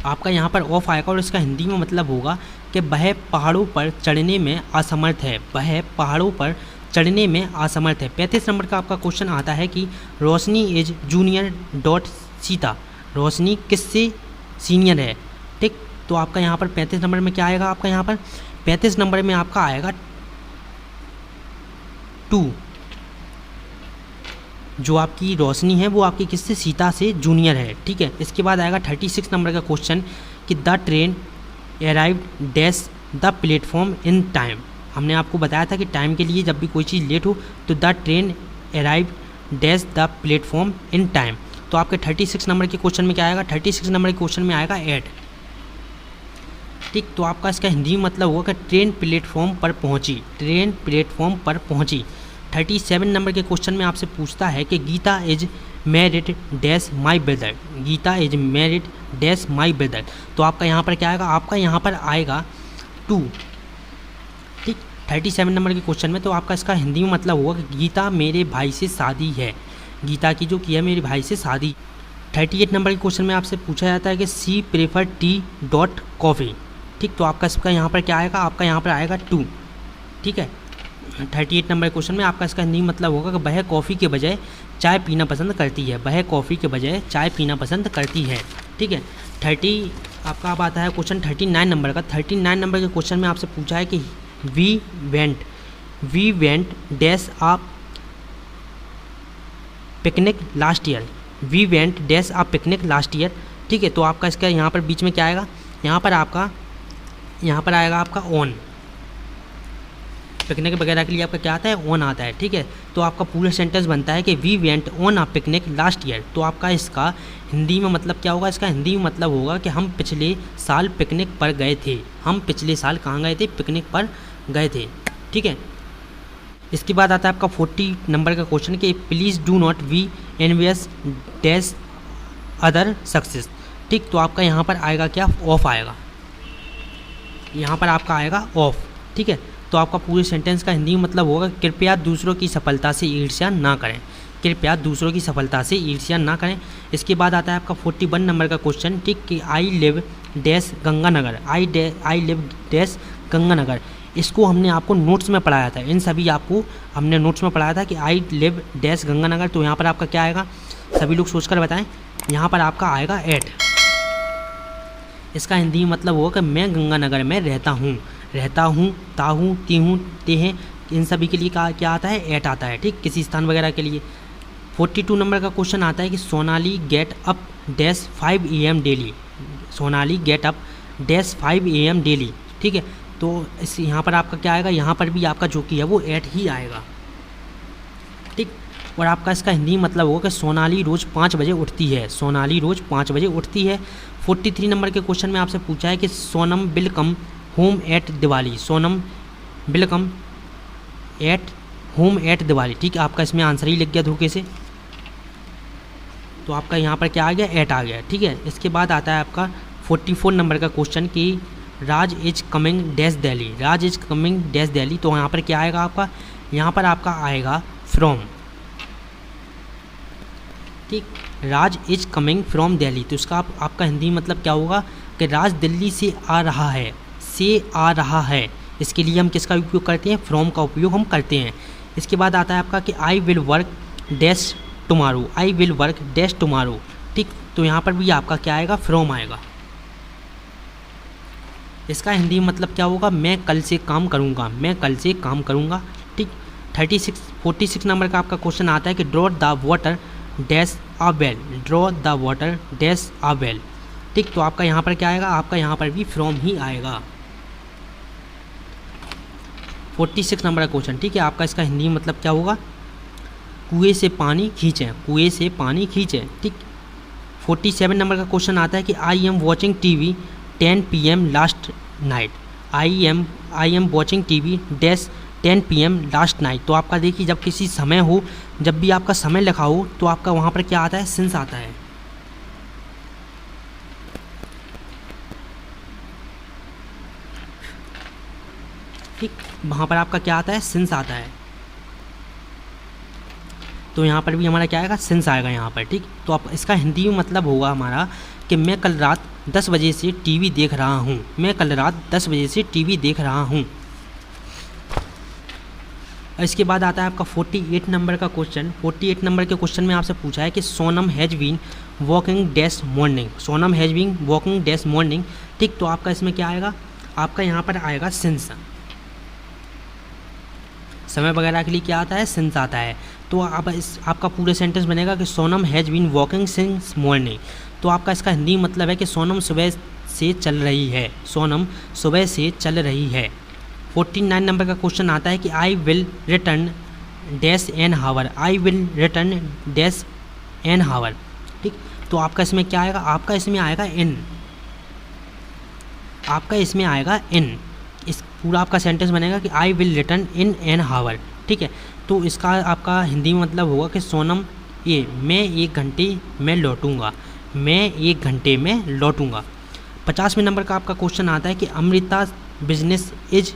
आपका यहाँ पर ऑफ आएगा और इसका हिंदी में मतलब होगा कि वह पहाड़ों पर चढ़ने में असमर्थ है, वह पहाड़ों पर चढ़ने में असमर्थ है। 35 नंबर का आपका क्वेश्चन आता है कि रोशनी इज जूनियर डॉट सीता, रोशनी किससे सीनियर है। ठीक, तो आपका यहाँ पर 35 नंबर में क्या आएगा, आपका यहाँ पर 35 नंबर में आपका आएगा 2, जो आपकी रोशनी है वो आपकी किससे, सीता से जूनियर है। ठीक है, इसके बाद आएगा 36 नंबर का क्वेश्चन कि the train arrived dash the platform in time, हमने आपको बताया था कि टाइम के लिए जब भी कोई चीज़ लेट हो तो the train arrived dash the platform in time. तो आपके 36 नंबर के क्वेश्चन में क्या आएगा, 36 नंबर के क्वेश्चन में आएगा 8। ठीक, तो आपका इसका हिंदी में मतलब होगा कि ट्रेन प्लेटफॉर्म पर पहुंची, ट्रेन प्लेटफॉर्म पर पहुंची। 37 नंबर के क्वेश्चन में आपसे पूछता है कि Geeta is married dash my brother, Geeta is married dash my brother. तो आपका यहाँ पर क्या आएगा, आपका यहाँ पर आएगा 2। ठीक, 37 नंबर के क्वेश्चन में तो आपका इसका हिंदी में मतलब होगा कि गीता मेरे भाई से शादी है, गीता की जो की है मेरे भाई से शादी। 38 नंबर के क्वेश्चन में आपसे पूछा जाता है कि सी प्रेफर टी डॉट कॉफ़ी। ठीक, तो आपका इसका यहाँ पर क्या आएगा, आपका यहाँ पर आएगा 2। ठीक है, 38 नंबर क्वेश्चन में आपका इसका हिंदी मतलब होगा कि वह कॉफ़ी के बजाय चाय पीना पसंद करती है, वह कॉफ़ी के बजाय चाय पीना पसंद करती है। ठीक है, आपका अब आता है क्वेश्चन 39 नंबर का। 39 नंबर के क्वेश्चन में आपसे पूछा है कि we went dash a picnic last year, we went dash a picnic last year. ठीक है, तो आपका इसका यहाँ पर बीच में क्या आएगा, यहाँ पर आएगा आपका ऑन, पिकनिक वगैरह के लिए आपका क्या आता है, ऑन आता है। ठीक है, तो आपका पूरा सेंटेंस बनता है कि we went on a picnic last year. तो आपका इसका हिंदी में मतलब क्या होगा, इसका हिंदी में मतलब होगा कि हम पिछले साल पिकनिक पर गए थे, हम पिछले साल कहाँ गए थे, पिकनिक पर गए थे। ठीक है, इसके बाद आता है आपका 40 नंबर का क्वेश्चन कि please do not be envious dash other success. ठीक, तो आपका यहाँ पर आएगा क्या, ऑफ आएगा, यहाँ पर आपका आएगा ऑफ। ठीक है, तो आपका पूरे सेंटेंस का हिंदी में मतलब होगा कृपया दूसरों की सफलता से ईर्ष्या ना करें, कृपया दूसरों की सफलता से ईर्ष्या ना करें। इसके बाद आता है आपका 41 नंबर का क्वेश्चन। ठीक, कि I live dash Ganganagar, I live dash Ganganagar. इसको हमने आपको नोट्स में पढ़ाया था, इन सभी आपको हमने नोट्स में पढ़ाया था कि आई लिव डैश गंगानगर। तो यहाँ पर आपका क्या आएगा, सभी लोग सोचकर बताएं। यहाँ पर आपका आएगा 8। इसका हिंदी में मतलब होगा कि मैं गंगानगर में रहता हूँ, ताहूँ, तीहूँ, तेहें, इन सभी के लिए क्या आता है, 8 आता है। ठीक, किसी स्थान वगैरह के लिए। 42 नंबर का क्वेश्चन आता है कि Sonali get up dash 5 AM daily. Sonali get up dash 5 AM daily, ठीक है। तो इस यहाँ पर आपका क्या आएगा, यहाँ पर भी आपका जो कि है वो एट ही आएगा, ठीक। और आपका इसका हिंदी मतलब होगा कि सोनाली रोज़ 5 बजे उठती है। सोनाली रोज़ 5 बजे उठती है। 43 नंबर के क्वेश्चन में आपसे पूछा है कि Sonam will come home at Diwali. Sonam will come at home at Diwali, ठीक है। आपका इसमें आंसर ही लिख गया धोखे से, तो आपका यहाँ पर क्या आ गया, एट आ गया, ठीक है। इसके बाद आता है आपका 44 नंबर का क्वेश्चन कि Raj is coming dash Delhi. Raj is coming dash Delhi, तो यहाँ पर क्या आएगा आपका, यहाँ पर आपका आएगा फ्रॉम, ठीक। राज इज कमिंग फ्रॉम दिल्ली, तो इसका आपका हिंदी मतलब क्या होगा कि राज दिल्ली से आ रहा है, से आ रहा है। इसके लिए हम किसका उपयोग करते हैं, फ्रॉम का उपयोग हम करते हैं। इसके बाद आता है आपका कि I will work dash tomorrow. I will work dash tomorrow, ठीक। तो यहाँ पर भी आपका क्या आएगा, फ्रॉम आएगा। इसका हिंदी मतलब क्या होगा, मैं कल से काम करूँगा, मैं कल से काम करूँगा, ठीक। 46 नंबर का आपका क्वेश्चन आता है कि draw the water dash a well. Draw the water dash a well, ठीक। तो आपका यहाँ पर क्या आएगा, आपका यहाँ पर भी फ्रॉम ही आएगा। 46 नंबर का क्वेश्चन, ठीक है। आपका इसका हिंदी मतलब क्या होगा, कुएं से पानी खींचें, कुएं से पानी खींचें, ठीक। 47 नंबर का क्वेश्चन आता है कि I am watching TV 10 PM last night. I am watching TV dash 10 PM last night. तो आपका देखिए जब किसी समय हो, जब भी आपका समय लिखा हो तो आपका वहाँ पर क्या आता है, सिंस आता है, ठीक। वहाँ पर आपका क्या आता है, सिंस आता है। तो यहाँ पर भी हमारा क्या आएगा, सिंस आएगा यहाँ पर, ठीक। तो आप इसका हिंदी में मतलब होगा हमारा कि मैं कल रात 10 बजे से TV देख रहा हूँ। मैं कल रात 10 बजे से TV देख रहा हूँ। इसके बाद आता है आपका 48 नंबर का क्वेश्चन। 48 नंबर के क्वेश्चन में आपसे पूछा है कि Sonam has been walking dash morning. Sonam has been walking dash morning, ठीक। तो आपका इसमें क्या आएगा, आपका यहाँ पर आएगा सिंस। समय वगैरह के लिए क्या आता है, सिंस आता है। तो आपका पूरा सेंटेंस बनेगा कि Sonam has been walking since morning. तो आपका इसका हिंदी मतलब है कि सोनम सुबह से चल रही है, सोनम सुबह से चल रही है। 49 नंबर का क्वेश्चन आता है कि I will return dash an hour. I will return dash an hour, ठीक। तो आपका इसमें क्या आएगा, आपका इसमें आएगा इन, आपका इसमें आएगा इन। इस पूरा आपका सेंटेंस बनेगा कि I will return in an hour, ठीक है। तो इसका आपका हिंदी में मतलब होगा कि सोनम ये मैं 1 घंटे में लौटूंगा, मैं 1 घंटे में लौटूंगा। 50वें नंबर का आपका क्वेश्चन आता है कि Amrita business is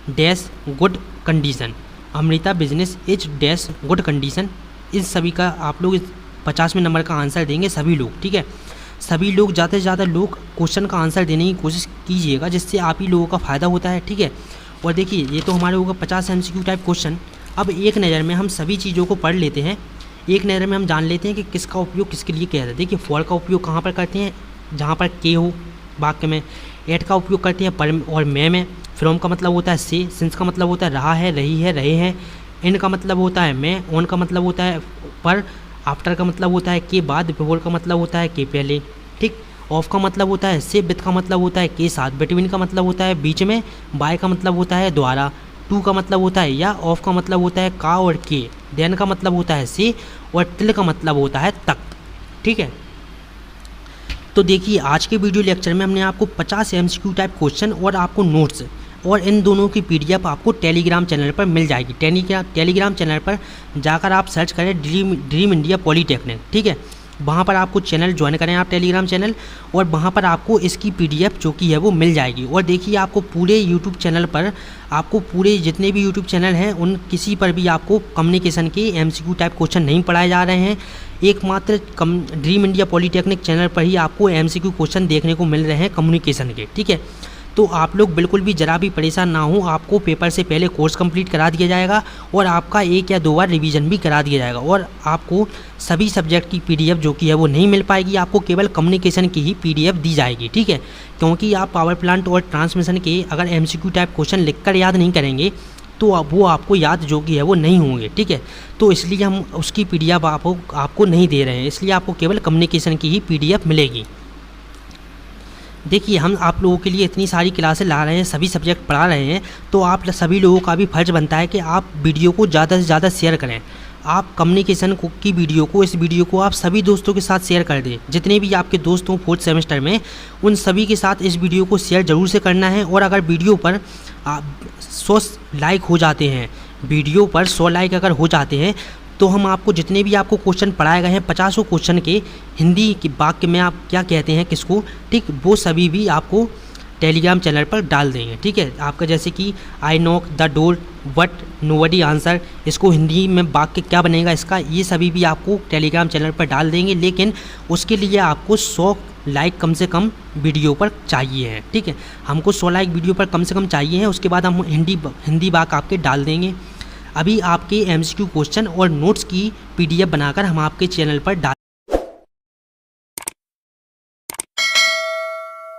dash good condition. Amrita business is dash good condition. इस सभी का आप लोग इस 50वें नंबर का आंसर देंगे सभी लोग, ठीक है। सभी लोग ज़्यादा से ज़्यादा लोग क्वेश्चन का आंसर देने की कोशिश कीजिएगा, जिससे आप ही लोगों का फ़ायदा होता है, ठीक है। और देखिए ये तो हमारे होगा 50 MCQ टाइप क्वेश्चन। अब एक नज़र में हम सभी चीज़ों को पढ़ लेते हैं, एक नज़र में हम जान लेते हैं कि किसका उपयोग किसके लिए किया जाता है। देखिए फॉर का उपयोग कहाँ पर करते हैं, जहाँ पर के हो वाक्य में। एट का उपयोग करते हैं पर और में। फ्रॉम का मतलब होता है से। सिंस का मतलब होता है रहा है, रही है, रहे हैं। इन का मतलब होता है मैं। ऑन का मतलब होता है पर। आफ्टर का मतलब होता है के बाद। बिफोर का मतलब होता है के पहले, ठीक। ऑफ का मतलब होता है से। विद का मतलब होता है के साथ। बिटवीन का मतलब होता है बीच में। बाय का मतलब होता है द्वारा। टू का मतलब होता है या। ऑफ का मतलब होता है का और के। देन का मतलब होता है से। और टिल का मतलब होता है तक, ठीक है। तो देखिए आज के वीडियो लेक्चर में हमने आपको 50 MCQ टाइप क्वेश्चन और आपको नोट्स और इन दोनों की PDF आपको टेलीग्राम चैनल पर मिल जाएगी। टेलीग्राम चैनल पर जाकर आप सर्च करें ड्रीम इंडिया पॉलीटेक्निक, ठीक है। वहाँ पर आपको चैनल ज्वाइन करें आप टेलीग्राम चैनल, और वहाँ पर आपको इसकी PDF जो कि है वो मिल जाएगी। और देखिए आपको पूरे यूट्यूब चैनल पर आपको पूरे जितने भी यूट्यूब चैनल हैं उन किसी पर भी आपको कम्युनिकेशन के MCQ टाइप क्वेश्चन नहीं पढ़ाए जा रहे हैं। एकमात्र ड्रीम इंडिया पॉलीटेक्निक चैनल पर ही आपको MCQ क्वेश्चन देखने को मिल रहे हैं कम्युनिकेशन के, ठीक है। तो आप लोग बिल्कुल भी ज़रा भी परेशान ना हो, आपको पेपर से पहले कोर्स कंप्लीट करा दिया जाएगा और आपका 1 या 2 बार रिवीजन भी करा दिया जाएगा। और आपको सभी सब्जेक्ट की PDF जो कि है वो नहीं मिल पाएगी, आपको केवल कम्युनिकेशन की ही PDF दी जाएगी, ठीक है। क्योंकि आप पावर प्लांट और ट्रांसमिशन के अगर MCQ टाइप क्वेश्चन लिखकर याद नहीं करेंगे तो वो आपको याद जो कि है वो नहीं होंगे, ठीक है। तो इसलिए हम उसकी PDF आपको नहीं दे रहे हैं, इसलिए आपको केवल कम्युनिकेशन की ही PDF मिलेगी। देखिए, हम आप लोगों के लिए इतनी सारी क्लासें ला रहे हैं, सभी सब्जेक्ट पढ़ा रहे हैं, तो आप सभी लोगों का भी फ़र्ज़ बनता है कि आप वीडियो को ज़्यादा से ज़्यादा शेयर करें। आप कम्युनिकेशन की वीडियो को, इस वीडियो को आप सभी दोस्तों के साथ शेयर कर दें। जितने भी आपके दोस्त हों 4th सेमेस्टर में, उन सभी के साथ इस वीडियो को शेयर ज़रूर से करना है। और अगर वीडियो पर 100 लाइक हो जाते हैं, वीडियो पर 100 लाइक अगर हो जाते हैं, तो हम आपको जितने भी आपको क्वेश्चन पढ़ाए गए हैं 50 क्वेश्चन के हिंदी के वाक्य में आप क्या कहते हैं किसको, ठीक, वो सभी भी आपको टेलीग्राम चैनल पर डाल देंगे, ठीक है। आपका जैसे कि आई knock the door but nobody answer, इसको हिंदी में वाक्य क्या बनेगा इसका, ये सभी भी आपको टेलीग्राम चैनल पर डाल देंगे। लेकिन उसके लिए आपको 100 लाइक कम से कम वीडियो पर चाहिए है, ठीक है। हमको 100 लाइक वीडियो पर कम से कम चाहिए है, उसके बाद हम हिंदी वाक्य आपके डाल देंगे। अभी आपके MCQ क्वेश्चन और नोट्स की PDF बनाकर हम आपके चैनल पर डाल